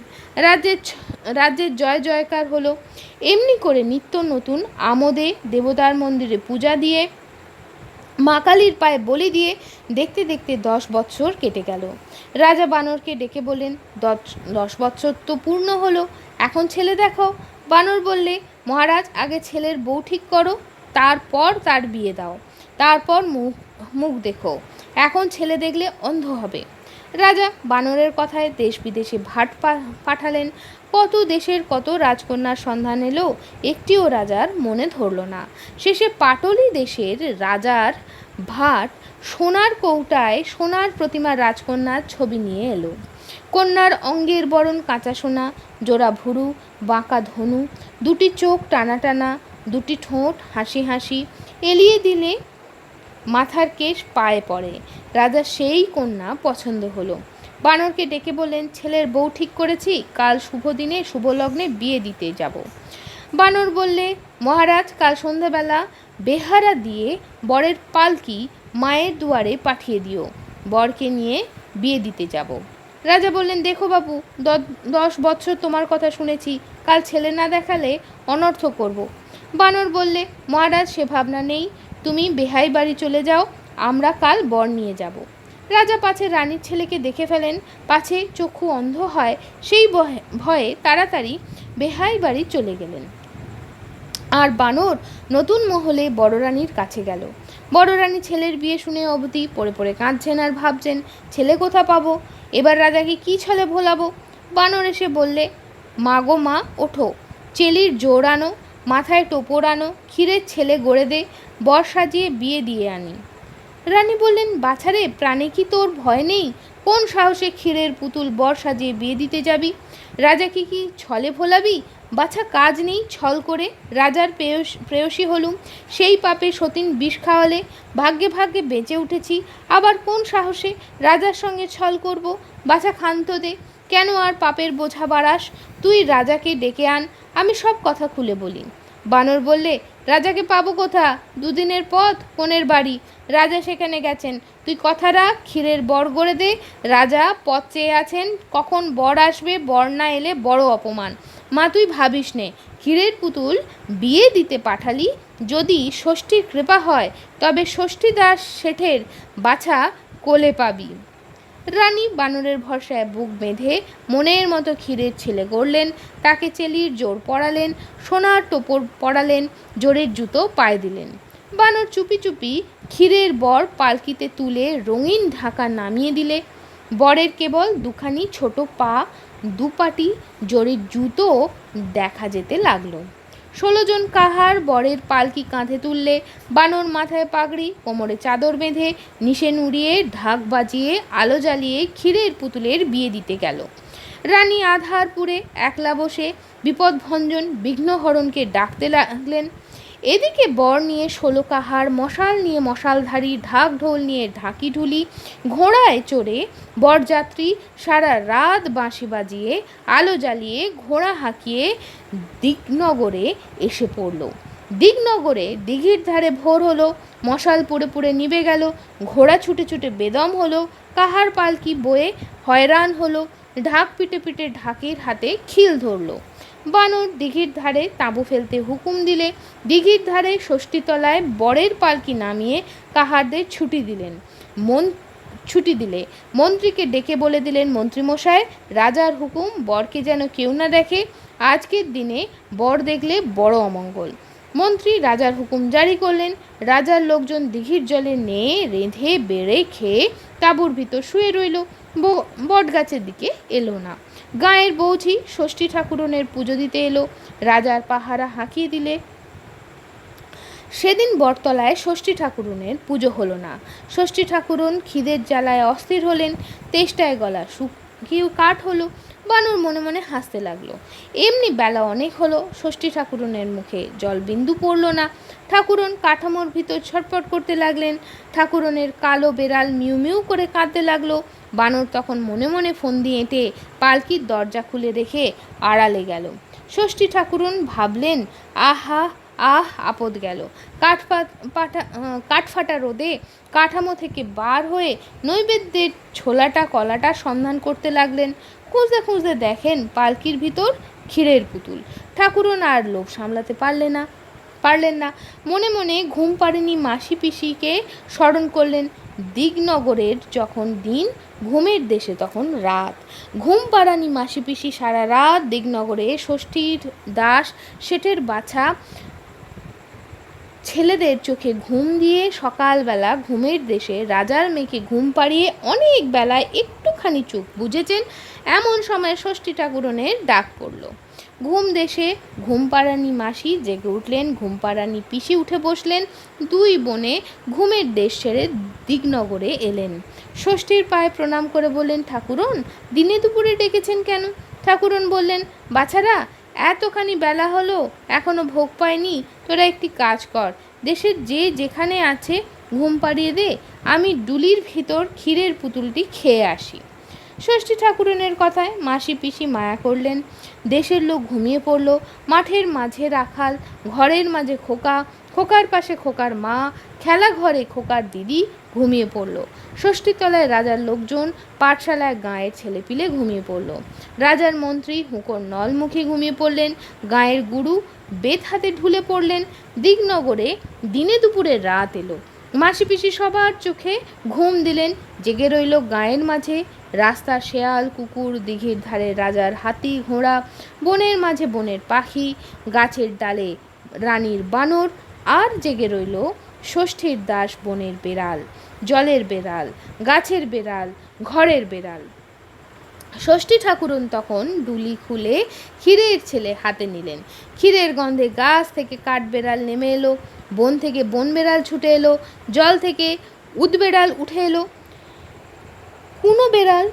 রাজ্যের জয় জয়কার হলো। এমনি করে নিত্য নতুন আমোদে দেবতার মন্দিরে পূজা দিয়ে মা কালীর পায়ে বলি দিয়ে দেখতে দেখতে 10 বৎসর কেটে গেল। রাজা বানরকে ডেকে বললেন, 10 বৎসর তো পূর্ণ হলো, এখন ছেলে দেখো। বানর বললে, মহারাজ, আগে ছেলের বউ ঠিক করো, তারপর তার বিয়ে দাও, তারপর মুখ দেখো, এখন ছেলে দেখলে অন্ধ হবে। রাজা বানরের কথায় দেশ বিদেশে ভাট পাঠালেন। কত দেশের কত রাজকন্যার সন্ধান এলো, একটিও রাজার মনে ধরল না। শেষে পাটলি দেশের রাজার ভাট সোনার কৌটায় সোনার প্রতিমা রাজকন্যার ছবি নিয়ে এলো। কন্যার অঙ্গের বরণ কাঁচা সোনা, জোড়া ভুরু, বাঁকা ধনু, 2টি চোখ টানা টানা, 2টি ঠোঁট হাসি হাসি, এলিয়ে দিলে মাথার কেশ পায়ে পড়ে। রাজা সেই কন্যা পছন্দ হলো। বানরকে ডেকে বললেন, ছেলের বউ ঠিক করেছি, কাল শুভ দিনে শুভ লগ্নে বিয়ে দিতে যাব। বানর বললে, মহারাজ, কাল সন্ধ্যাবেলা বেহারা দিয়ে বরের পালকি মায়ের দুয়ারে পাঠিয়ে দিও, বরকে নিয়ে বিয়ে দিতে যাব। রাজা বললেন, দেখো বাবু, 10 বৎসর তোমার কথা শুনেছি, কাল ছেলে না দেখালে অনর্থ করব। বানর বললে, মহারাজ, সে ভাবনা নেই, তুমি বেহাই বাড়ি চলে যাও, আমরা কাল বর নিয়ে যাব। রাজা পাছে রানীর ছেলেকে দেখে ফেলেন, পাছে চক্ষু অন্ধ হয়, সেই ভয়ে তাড়াতাড়ি বেহাই বাড়ি চলে গেলেন। আর বানর নতুন মহলে বড় রানীর কাছে গেল। বড় রানী ছেলের বিয়ে শুনে অবধি পড়ে পড়ে কাঁদছেন আর ভাবছেন, ছেলে কোথা পাবো, এবার রাজাকে কী ছলে ভোলাবো। বানর এসে বললে, মা গো মা, ওঠো, চেলির জোর আনো, মাথায় টোপর আনো, ক্ষীরের ছেলে গড়ে দে, বর সাজিয়ে বিয়ে দিয়ে আনি। রানী বললেন, বাছারে, প্রাণে কি তোর ভয় নেই? কোন সাহসে ক্ষীরের পুতুল বর সাজিয়ে বিয়ে দিতে যাবি? রাজাকে কি ছলে ভোলাবি? বাছা, কাজ নেই ছল করে, রাজার প্রেয়সী হলুম, সেই পাপে সতীন বিষ খাওয়ালে, ভাগ্যে ভাগ্যে বেঁচে উঠেছি, আবার কোন সাহসে রাজার সঙ্গে ছল করব? বাছা, ক্ষান্ত দে, কেন আর পাপের বোঝা বাড়াস? তুই রাজাকে ডেকে আন, আমি সব কথা খুলে বলি। বানর বললে, রাজাকে পাবো কোথা? দুদিনের পথ, কোণের বাড়ি। রাজা সেখানে গেছেন। তুই কথা রাখ, ক্ষীরের বর গড়ে দে। রাজা পথ চেয়ে আছেন, কখন বর আসবে, বর না এলে বড় অপমান। মা তুই ভাবিস নে, ক্ষীরের পুতুল বিয়ে দিতে পাঠালি, যদি ষষ্ঠীর কৃপা হয় তবে ষষ্ঠীদাস শেঠের বাছা কোলে পাবি। রানী বানরের ভরসায় বুক বেঁধে মনের মতো ক্ষীরের ছেলে গড়লেন। তাকে চেলির জোর পরালেন, সোনার টোপর পরালেন, জোরের জুতো পায়ে দিলেন। বানর চুপি চুপি ক্ষীরের বর পালকিতে তুলে রঙিন ঢাকা নামিয়ে দিলে। বরের কেবল দুখানি ছোট পা, দুপাটি জোরের জুতো দেখা যেতে লাগলো। 16 জন কাহার বরের পালকি কাঁধে তুললে। বানর মাথায় পাগড়ি, কোমরে চাদর বেঁধে, নিশে নুড়িয়ে, ঢাক বাজিয়ে, আলো জ্বালিয়ে ক্ষীরের পুতুলের বিয়ে দিতে গেল। রানী আধারপুরে একলা বসে বিপদভঞ্জন বিঘ্নহরণকে ডাকতে লাগলেন। এদিকে বর নিয়ে 16 কাহার, মশাল নিয়ে মশালধারী, ঢাক ঢোল নিয়ে ঢাকি ঢুলি, ঘোড়ায় চড়ে বরযাত্রী সারা রাত বাঁশি বাজিয়ে, আলো জ্বালিয়ে, ঘোড়া হাঁকিয়ে দিগনগরে এসে পড়ল। দিগনগরে দিঘির ধারে ভোর হলো, মশাল পুড়ে পুড়ে নিভে গেল, ঘোড়া ছুটে ছুটে বেদম হলো, কাহার পালকি বয়ে হয়রান হলো, ঢাক পিটে পিটে ঢাকির হাতে খিল ধরল। বানর দিঘির ধারে তাঁবু ফেলতে হুকুম দিলে। দিঘির ধারে ষষ্ঠীতলায় বরের পালকি নামিয়ে কাহারদের ছুটি দিলে। মন্ত্রীকে ডেকে বলে দিলেন, মন্ত্রীমশাই, রাজার হুকুম, বরকে যেন কেউ না দেখে। আজকের দিনে বর দেখলে বড় অমঙ্গল। মন্ত্রী রাজার হুকুম জারি করলেন। রাজার লোকজন দিঘির জলে নেয়ে রেঁধে বেড়ে খেয়ে তাঁবুর ভিতর শুয়ে রইল। বটগাছের দিকে এলো না। গাঁয়ের বৌঝি ষষ্ঠী ঠাকুরনের পুজো দিতে এলো। রাজার পাহারা হাঁকিয়ে দিলে। সেদিন বটতলায় ষষ্ঠী ঠাকুরনের পুজো হলো না। ষষ্ঠী ঠাকুরন খিদের জ্বালায় অস্থির হলেন। তেষ্টায় গলা শুকিয়ে কাঠ হলো। বানর মনে মনে হাসতে লাগলো। এমনি বেলা অনেক হলো, ষষ্ঠী ঠাকুরনের মুখে জল বিন্দু পড়ল না। ঠাকুরন কাঠামোর ভিতর ছটপট করতে লাগলেন। ঠাকুরনের কালো বেড়াল মিউ মিউ করে কাঁদতে লাগলো। বানর তখন মনে মনে ফন্দি এঁটে পালকির দরজা খুলে রেখে আড়ালে গেল। ষষ্ঠী ঠাকুরন ভাবলেন, আপদ গেল। কাঠফাটা রোদে কাঠামো থেকে বার হয়ে নৈবেদ্যের ছোলাটা কলাটা সন্ধান করতে লাগলেন। খুঁজতে খুঁজতে দেখেন পালকির ভিতর ক্ষীরের পুতুল। ঠাকুরন আর লোভ সামলাতে পারলেন না। মনে মনে ঘুম পাড়েনি মাসি পিসিকে স্মরণ করলেন। দিগনগরের যখন দিন, ঘুমের দেশে তখন রাত। ঘুম পাড়ানি মাসি পিসি সারা রাত দিগনগরে ষষ্ঠীর দাস শেঠের বাছা ছেলেদের চোখে ঘুম দিয়ে সকালবেলা ঘুমের দেশে রাজার মেয়েকে ঘুম পাড়িয়ে অনেক বেলায় একটুখানি চোখ বুঝেছেন। এমন সময় ষষ্ঠী ঠাকুরনের ডাক পড়ল। ঘুম দেশে ঘুম পাড়ানি মাসি জেগে উঠলেন, ঘুম পাড়ানি পিসি উঠে বসলেন। দুই বোনে ঘুমের দেশ ছেড়ে দিগনগরে এলেন। ষষ্ঠীর পায়ে প্রণাম করে বললেন, ঠাকুরন, দিনে দুপুরে ডেকেছেন কেন? ঠাকুরন বললেন, বাছারা, এতখানি বেলা হলো, এখনো ভোগ পায়নি। তোরা একটি কাজ কর, দেশের যে যেখানে আছে ঘুম পাড়িয়ে দে, আমি ডুলির ভিতর ক্ষীরের পুতুলটি খেয়ে আসি। ষষ্ঠী ঠাকুরনের কথায় মাসি পিসি মায়া করলেন। দেশের লোক ঘুমিয়ে পড়ল। মাঠের মাঝে রাখাল, ঘরের মাঝে খোকা, খোকার পাশে খোকার মা, খেলা ঘরে খোকার দিদি ঘুমিয়ে পড়ল। ষষ্ঠীতলায় রাজার লোকজন, পাঠশালায় গাঁয়ের ছেলেপিলে ঘুমিয়ে পড়ল। রাজার মন্ত্রী হুঁকোর নলমুখী ঘুমিয়ে পড়লেন। গাঁয়ের গুরু বেত হাতে ঢুলে পড়লেন। দিগনগরে দিনে দুপুরে রাত এলো। মাসি পিসি সবার চোখে ঘুম দিলেন। জেগে রইল গাঁয়ের মাঝে রাস্তার শেয়াল কুকুর, দিঘির ধারে রাজার হাতি ঘোড়া, বনের মাঝে বনের পাখি, গাছের ডালে রানীর বানর, আর জেগে রইল ষষ্ঠীর দাস বনের বেড়াল, জলের বেড়াল, গাছের বেড়াল, ঘরের বেড়াল। ষষ্ঠী ঠাকুরন তখন ডুলি খুলে ক্ষীরের ছেলে হাতে নিলেন। ক্ষীরের গন্ধে গাছ থেকে কাঠ বেড়াল নেমে এলো, বন থেকে বন বেড়াল ছুটে এলো, জল থেকে উদবেড়াল উঠে এলো। কোনো বেড়াল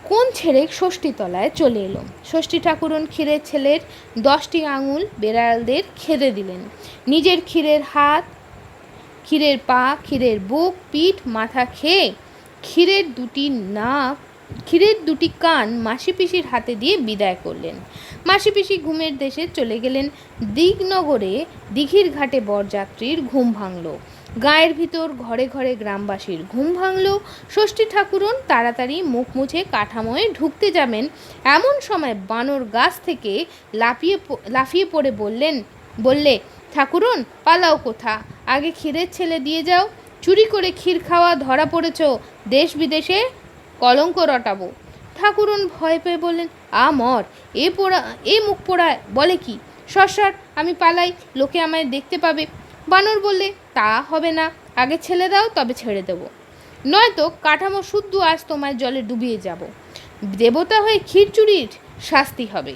কোন ছেড়ে ষষ্ঠীতলায় চলে এলো। ষষ্ঠী ঠাকুরন ক্ষীরের ছেলের 10টি আঙুল বেড়ালদের খেতে দিলেন। নিজের ক্ষীরের হাত, ক্ষীরের পা, ক্ষীরের বুক, পিঠ, মাথা খেয়ে ক্ষীরের 2টি নাক ক্ষীরের দুটি কান মাসি পিসির হাতে দিয়ে বিদায় করলেন। মাসি পিসি ঘুমের দেশে চলে গেলেন। দিগনগরে দিঘির ঘাটে বরযাত্রীর ঘুম ভাঙল। গায়ের ভিতর ঘরে ঘরে গ্রামবাসীর ঘুম ভাঙল। ষষ্ঠী ঠাকুরন তাড়াতাড়ি মুখ মুছে কাঠামোয় ঢুকতে যাবেন, এমন সময় বানর গাছ থেকে লাফিয়ে পড়ে বললে, ঠাকুরন পালাও কোথা, আগে ক্ষীরের ছেলে দিয়ে যাও, চুরি করে ক্ষীর খাওয়া ধরা পড়েছ, দেশ বিদেশে কলঙ্ক রটাবো। ঠাকুরন ভয় পেয়ে বললেন, মর, এ মুখ পোড়া বলে কি, সরসার, আমি পালাই, লোকে আমায় দেখতে পাবে। বানর বললে, তা হবে না, আগে ছেলে দাও, তবে ছেড়ে দেব, নয়তো কাঠামো শুদ্ধ আজ তোমায় জলে ডুবিয়ে যাব, দেবতা হয়ে ক্ষীর চুরির শাস্তি হবে।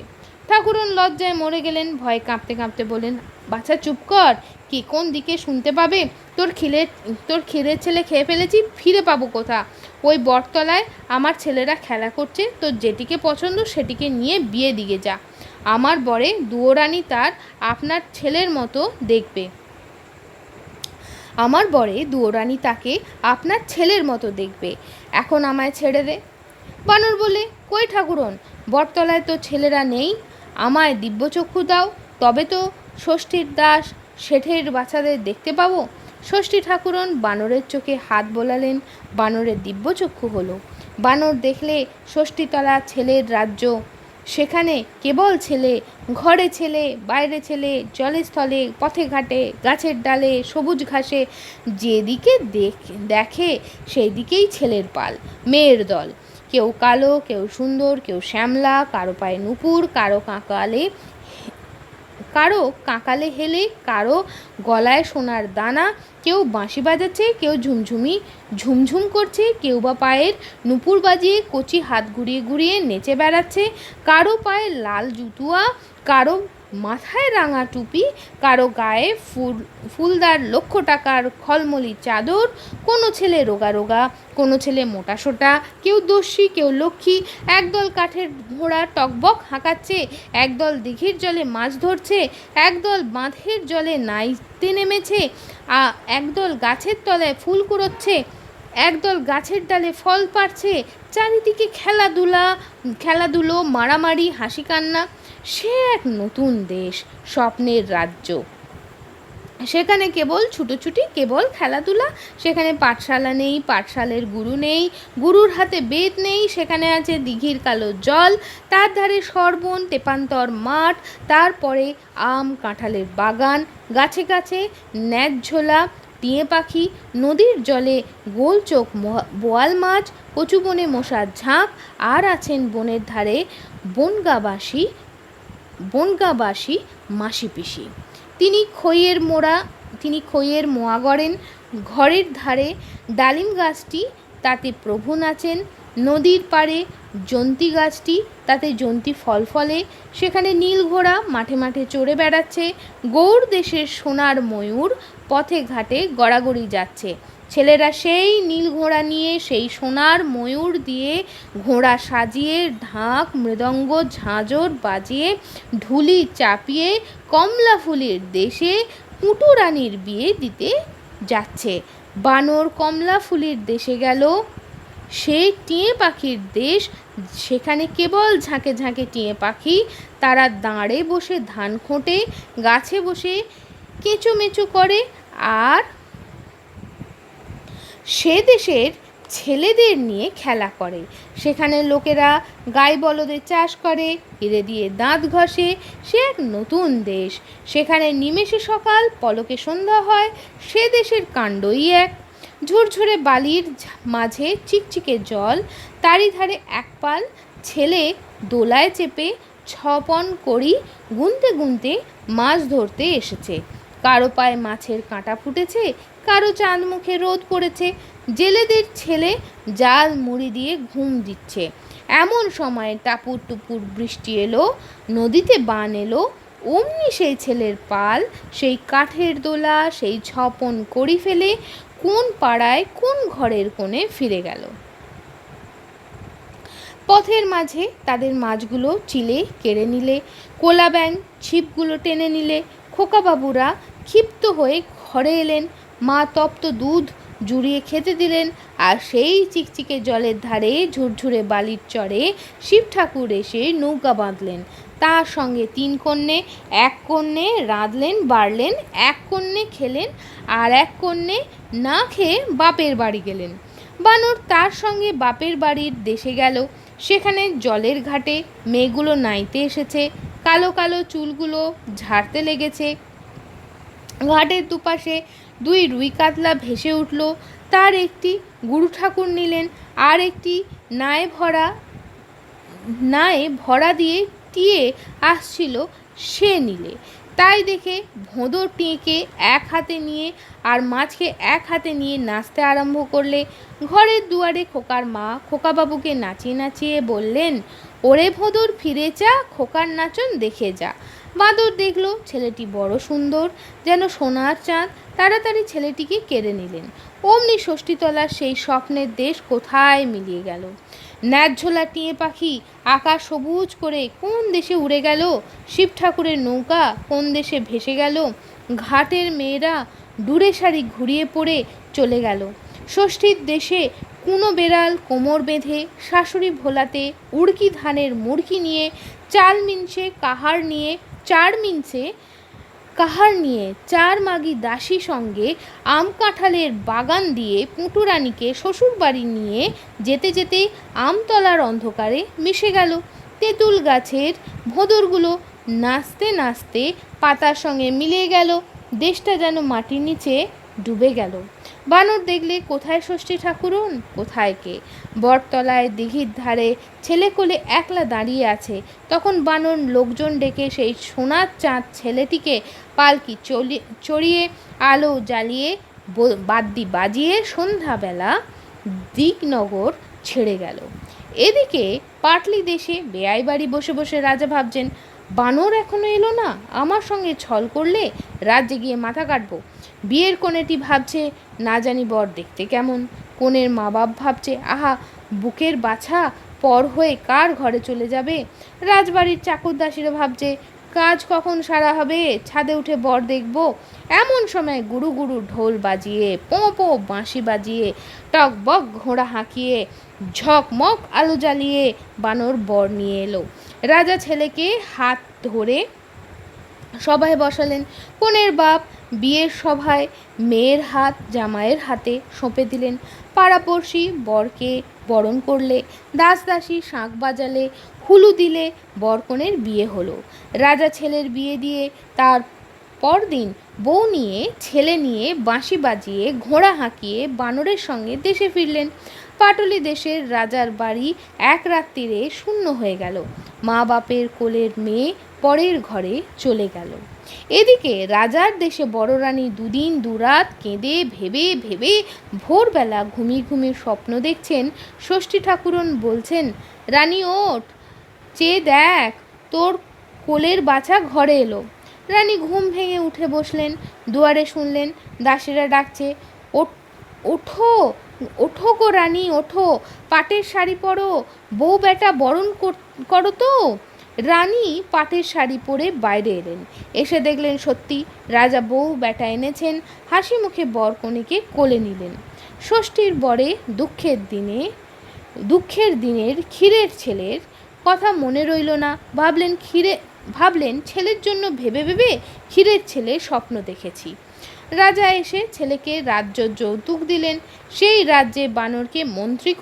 ঠাকুরন লজ্জায় মরে গেলেন। ভয় কাঁপতে কাঁপতে বললেন, বাছা চুপ কর, কি কোন দিকে শুনতে পাবে, তোর ক্ষীরের ছেলে খেয়ে ফেলেছি, ফিরে পাবো কোথা, ওই বটতলায় আমার ছেলেরা খেলা করছে, তোর যেটিকে পছন্দ সেটিকে নিয়ে বিয়ে দিয়ে যা, আমার বরে দুয়োরানী তার আপনার ছেলের মতো দেখবে, আমার বরে দুয়োরানী তাকে আপনার ছেলের মতো দেখবে, এখন আমায় ছেড়ে দে। বানর বলে, কই ঠাকুরন, বটতলায় তো ছেলেরা নেই, আমায় দিব্যচক্ষু দাও, তবে তো ষষ্ঠীর দাস শেঠের বাচ্চাদের দেখতে পাবো। ষষ্ঠী ঠাকুরন বানরের চোখে হাত বোলালেন, বানরের দিব্যচক্ষু হলো। বানর দেখলে ষষ্ঠীতলা ছেলের রাজ্য, সেখানে কেবল ছেলে, ঘরে ছেলে, বাইরে ছেলে, জলে স্থলে, পথে ঘাটে, গাছের ডালে, সবুজ ঘাসে, যেদিকে দেখে সেই দিকেই ছেলের পাল, মেয়ের দল, কেউ কালো, কেউ সুন্দর, কেউ শ্যামলা, কারো পায়ে নুপুর, কারো কাঁকালে হেলে, কারো গলায় সোনার দানা, কেউ বাঁশি বাজাচ্ছে, কেউ ঝুমঝুম করছে, কেউ বা পায়ের নুপুর বাজিয়ে কচি হাত ঘুরিয়ে ঘুরিয়ে নেচে বেড়াচ্ছে, কারো পায়ে লাল জুতুয়া, কারো মাথায় রাঙা টুপি, কারো গায়ে ফুলদার লক্ষ টাকার খলমলি চাদর, কোনো ছেলে রোগা রোগা, কোনো ছেলে মোটা সোটা, কেউ দস্যি, কেউ লক্ষ্মী, একদল কাঠের ঘোড়া টকবক হাঁকাচ্ছে, একদল দিঘির জলে মাছ ধরছে, একদল বাঁধের জলে নাইতে নেমেছে, একদল গাছের তলায় ফুল কুড়োচ্ছে, একদল গাছের ডালে ফল পাড়ছে, চারিদিকে খেলাধুলো, মারামারি, হাসি কান্না। সে এক নতুন দেশ, স্বপ্নের রাজ্য, সেখানে কেবল ছুটোছুটি, কেবল খেলাধুলা, সেখানে পাঠশালা নেই, পাঠশালের গুরু নেই, গুরুর হাতে বেদ নেই, সেখানে আছে দিঘির কালো জল, তার ধারে সরবন তেপান্তর মাঠ, তারপরে আম কাঁঠালের বাগান, গাছে গাছে ন্যায্যলা টিয়ে পাখি, নদীর জলে গোল চোখ বোয়াল মাছ, কচু বনে মশার ঝাঁক, আর আছেন বনের ধারে বনগাঁবাসী মাসি পিসি। তিনি খইয়ের মোয়া গড়েন, ঘরের ধারে ডালিম গাছটি, তাতে প্রভু নাচেন, নদীর পাড়ে জন্তি গাছটি, তাতে জন্তি ফল ফলে, সেখানে নীল ঘোড়া মাঠে মাঠে চড়ে বেড়াচ্ছে, গৌড় দেশের সোনার ময়ূর পথে ঘাটে গড়াগড়ি যাচ্ছে, ছেলেরা সেই নীল ঘোড়া নিয়ে, সেই সোনার ময়ূর দিয়ে ঘোড়া সাজিয়ে, ঢাক মৃদঙ্গ ঝাঁঝর বাজিয়ে, ঢুলি চাপিয়ে কমলা ফুলের দেশে পুটু রানীর বিয়ে দিতে যাচ্ছে। বানর কমলা ফুলের দেশে গেল, সে টিয়ে পাখির দেশ, সেখানে কেবল ঝাঁকে ঝাঁকে টিয়ে পাখি, তারা দাঁড়ে বসে ধান খোঁটে, গাছে বসে কেঁচোমেচো করে, আর সে দেশের ছেলেদের নিয়ে খেলা করে। সেখানে লোকেরা গাই বলদে চাষ করে, হিরে দিয়ে দাঁত ঘষে, সে এক নতুন দেশ, সেখানে নিমেষে সকাল, পলকে সন্ধ্যা হয়, সে দেশের কাণ্ডই এক। ঝুরঝুরে বালির মাঝে চিকচিকে জল, তারই ধারে একপাল ছেলে দোলায় চেপে ছপন করি গুনতে গুনতে মাছ ধরতে এসেছে, কারো পায়ে মাছের কাঁটা ফুটেছে, কারো চাঁদ মুখে রোদ পড়েছে, জেলেদের ছেলে জাল মুড়ি দিয়ে ঘুম দিচ্ছে, এমন সময় টাপুর টুপুর বৃষ্টি এলো, নদীতে বান এলো, অমনি সেই ছেলের পাল সেই কাঠের দোলা, সেই ছপন করি ফেলে কোন পাড়ায় কোন ঘরের কোণে ফিরে গেল। পথের মাঝে তাদের মাছগুলো চিলে কেড়ে নিলে, কোলা ব্যাঙ ছিপগুলো টেনে নিলে, খোকাবাবুরা ক্ষিপ্ত হয়ে ঘরে এলেন, মা তপ্ত দুধ জুড়িয়ে খেতে দিলেন। আর সেই চিকচিকে জলের ধারে ঝুরঝুরে বালির চরে শিব ঠাকুর এসে নৌকা বাঁধলেন। তার সঙ্গে 3 কন্যে, 1 কন্যে রাঁধলেন বাড়লেন, 1 কন্যে খেলেন, আর 1 কন্যে না খেয়ে বাপের বাড়ি গেলেন। বানর তার সঙ্গে বাপের বাড়ির দেশে গেল। সেখানে জলের ঘাটে মেয়েগুলো নাইতে এসেছে, কালো কালো চুলগুলো ঝাড়তে লেগেছে। ঘাটের দুপাশে 2 রুই কাতলা ভেসে উঠল। তার একটি গুরু ঠাকুর নিলেন, আর একটি নায়ে ভরা দিয়ে টিয়ে আসছিল সে নিলে। তাই দেখে ভোঁদর টিঁকে 1 হাতে নিয়ে আর মাছকে 1 হাতে নিয়ে নাচতে আরম্ভ করলে। ঘরের দুয়ারে খোকার মা খোকাবাবুকে নাচিয়ে নাচিয়ে বললেন, ওরে ভোঁদর ফিরে যা, খোকার নাচন দেখে যা। বাঁদর দেখল ছেলেটি বড় সুন্দর, যেন সোনার চাঁদ। তাড়াতাড়ি ছেলেটিকে কেড়ে নিলেন। অমনি ষষ্ঠীতলার সেই স্বপ্নের দেশ কোথায় মিলিয়ে গেল। ন্যায্যলা টিয়ে পাখি আকাশ সবুজ করে কোন দেশে উড়ে গেল। শিব ঠাকুরের নৌকা কোন দেশে ভেসে গেল। ঘাটের মেয়েরা ডুরে শাড়ি ঘুরিয়ে পড়ে চলে গেল। ষষ্ঠীর দেশে কুনো বেড়াল কোমর বেঁধে শাশুড়ি ভোলাতে উড়কি ধানের মুড়কি নিয়ে চাল মিনছে কাহার নিয়ে 4 মাগি দাসী সঙ্গে আম কাঁঠালের বাগান দিয়ে পুঁটুরানিকে শ্বশুর বাড়ি নিয়ে যেতে যেতে আমতলার অন্ধকারে মিশে গেল। তেঁতুল গাছের ভোঁদরগুলো নাচতে নাচতে পাতার সঙ্গে মিলিয়ে গেল। দেশটা যেন মাটির নিচে ডুবে গেল। বানর দেখলে কোথায় ষষ্ঠী ঠাকুরন, কোথায় কে। বটতলায় দিঘির ধারে ছেলে কোলে একলা দাঁড়িয়ে আছে। তখন বানর লোকজন ডেকে সেই সোনার চাঁদ ছেলেটিকে পালকি চড়িয়ে আলো জ্বালিয়ে বাদ্যি বাজিয়ে সন্ধ্যাবেলা দিকনগর ছেড়ে গেল। এদিকে পাটলি দেশে বেয়াই বাড়ি বসে বসে রাজা ভাবছেন, বানর এখনো এলো না, আমার সঙ্গে ছল করলে রাজ্যে গিয়ে মাথা কাটবো। বিয়ের কনেটি ভাবছে, না জানি বর দেখতে কেমন। কনের মা বাপ ভাবছে, আহা বুকের বাছা পর হয়ে কার ঘরে চলে যাবে। রাজবাড়ির চাকর দাসীরা ভাবছে, কাজ কখন সারা হবে, ছাদে উঠে বর দেখব। এমন সময় গুরু গুরু ঢোল বাজিয়ে পোঁ পোঁ বাঁশি বাজিয়ে টকবক ঘোড়া হাঁকিয়ে ঝকমক আলো জ্বালিয়ে বানর বর নিয়ে এলো। রাজা ছেলেকে হাত ধরে সভায় বসালেন। কনের বাপ বিয়ের সভায় মেয়ের হাত জামাইয়ের হাতে সঁপে দিলেন। পাড়াপড়শি বরকে বরণ করলে, দাস দাসী শাঁখ বাজালে, হুলু দিলে বরকনের বিয়ে হলো। রাজা ছেলের বিয়ে দিয়ে তার পরদিন বউ নিয়ে ছেলে নিয়ে বাঁশি বাজিয়ে ঘোড়া হাঁকিয়ে বানরের সঙ্গে দেশে ফিরলেন। পাটলি দেশের রাজার বাড়ি এক রাত্রিরে শূন্য হয়ে গেল। মা বাপের কোলের মেয়ে পরের ঘরে চলে গেল। এদিকে রাজার দেশে বড় রানী 2 দিন 2 রাত কেঁদে ভেবে ভেবে ভোরবেলা ঘুমিয়ে ঘুমিয়ে স্বপ্ন দেখছেন। ষষ্ঠী ঠাকুরন বলছেন, রানী ওঠ, চেয়ে দেখ তোর কোলের বাছা ঘরে এলো। রানী ঘুম ভেঙে উঠে বসলেন। দুয়ারে শুনলেন দাসীরা ডাকছে, ওঠো ওঠো গো রানী, ওঠো, পাটের শাড়ি পরো, বউ বেটা বরণ করো তো। রানী পাটের শাড়ি পরে বাইরে এলেন। এসে দেখলেন সত্যি রাজা বউ বেটা এনেছেন। হাসি মুখে বর কনেকে কোলে নিলেন। ষষ্ঠীর বরে দুঃখের দিনের ক্ষীরের ছেলের কথা মনে রইল না। ভাবলেন ছেলের জন্য ভেবে ভেবে ক্ষীরের ছেলে স্বপ্ন দেখেছি। রাজা এসে ছেলেকে রাজ্য যৌতুক দিলেন। সেই রাজ্যে বানরকে মন্ত্রী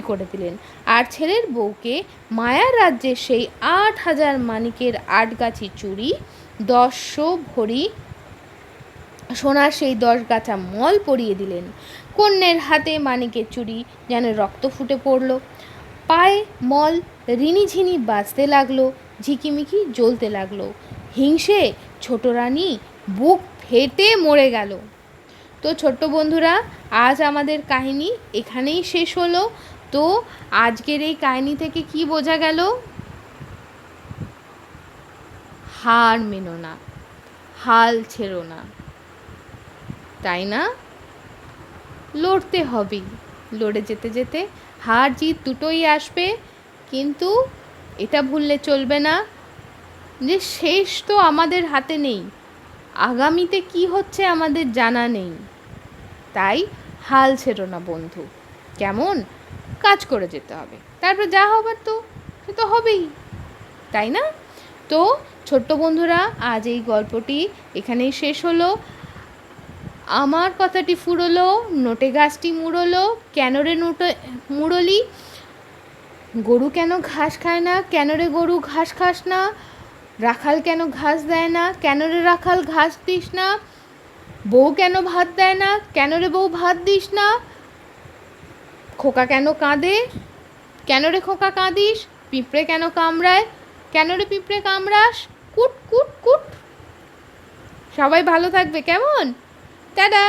করে দিলেন। আর ছেলের বউকে মায়ার রাজ্যে সেই 8,000 মানিকের 8 গাছি চুড়ি, 10 ভরি সোনার সেই 10 গাছা মল পরিয়ে দিলেন। কন্যের হাতে মানিকের চুড়ি যেন রক্ত ফুটে পড়ল। পায়ে মল রিনিঝিনি বাজতে লাগলো, ঝিকিমিকি জ্বলতে লাগলো। হিংসে ছোট রানী বুক ফেটে মরে গেল। তো ছোট্ট বন্ধুরা, আজ আমাদের কাহিনী এখানেই শেষ হলো। তো আজকের এই কাহিনী থেকে কি বোঝা গেল? হার মেনো না, হাল ছেড়ো না, তাই না? লড়তে হবেই, লড়ে যেতে যেতে হার জিত দুটোই আসবে। কিন্তু এটা ভুললে চলবে না যে শেষ তো আমাদের হাতে নেই, আগামীতে কি হচ্ছে আমাদের জানা নেই। তাই হাল ছেড়ো না বন্ধু, কেমন? কাজ করে যেতে হবে, তারপর যা হবার তো সে তো হবেই, তাই না? তো ছোট্ট বন্ধুরা, আজ এই গল্পটি এখানেই শেষ হলো। আমার কথাটি ফুরলো, নোটে গাছটি মুড়লো, কেন রে নোটে মুড়লি? গরু কেন ঘাস খায় না? কেন রে গরু ঘাস খাস না? রাখাল কেন ঘাস দেয় না? কেন রে রাখাল ঘাস দিস না? বউ কেন ভাত দেয় না? কেন রে বউ ভাত দিস না? খোকা কেন কাঁদে? কেন রে খোকা কাঁদিস? পিঁপড়ে কেন কামড়ায়? কেন রে পিঁপড়ে কামড়াস? কুট কুট কুট। সবাই ভালো থাকবে, কেমন? টাটা।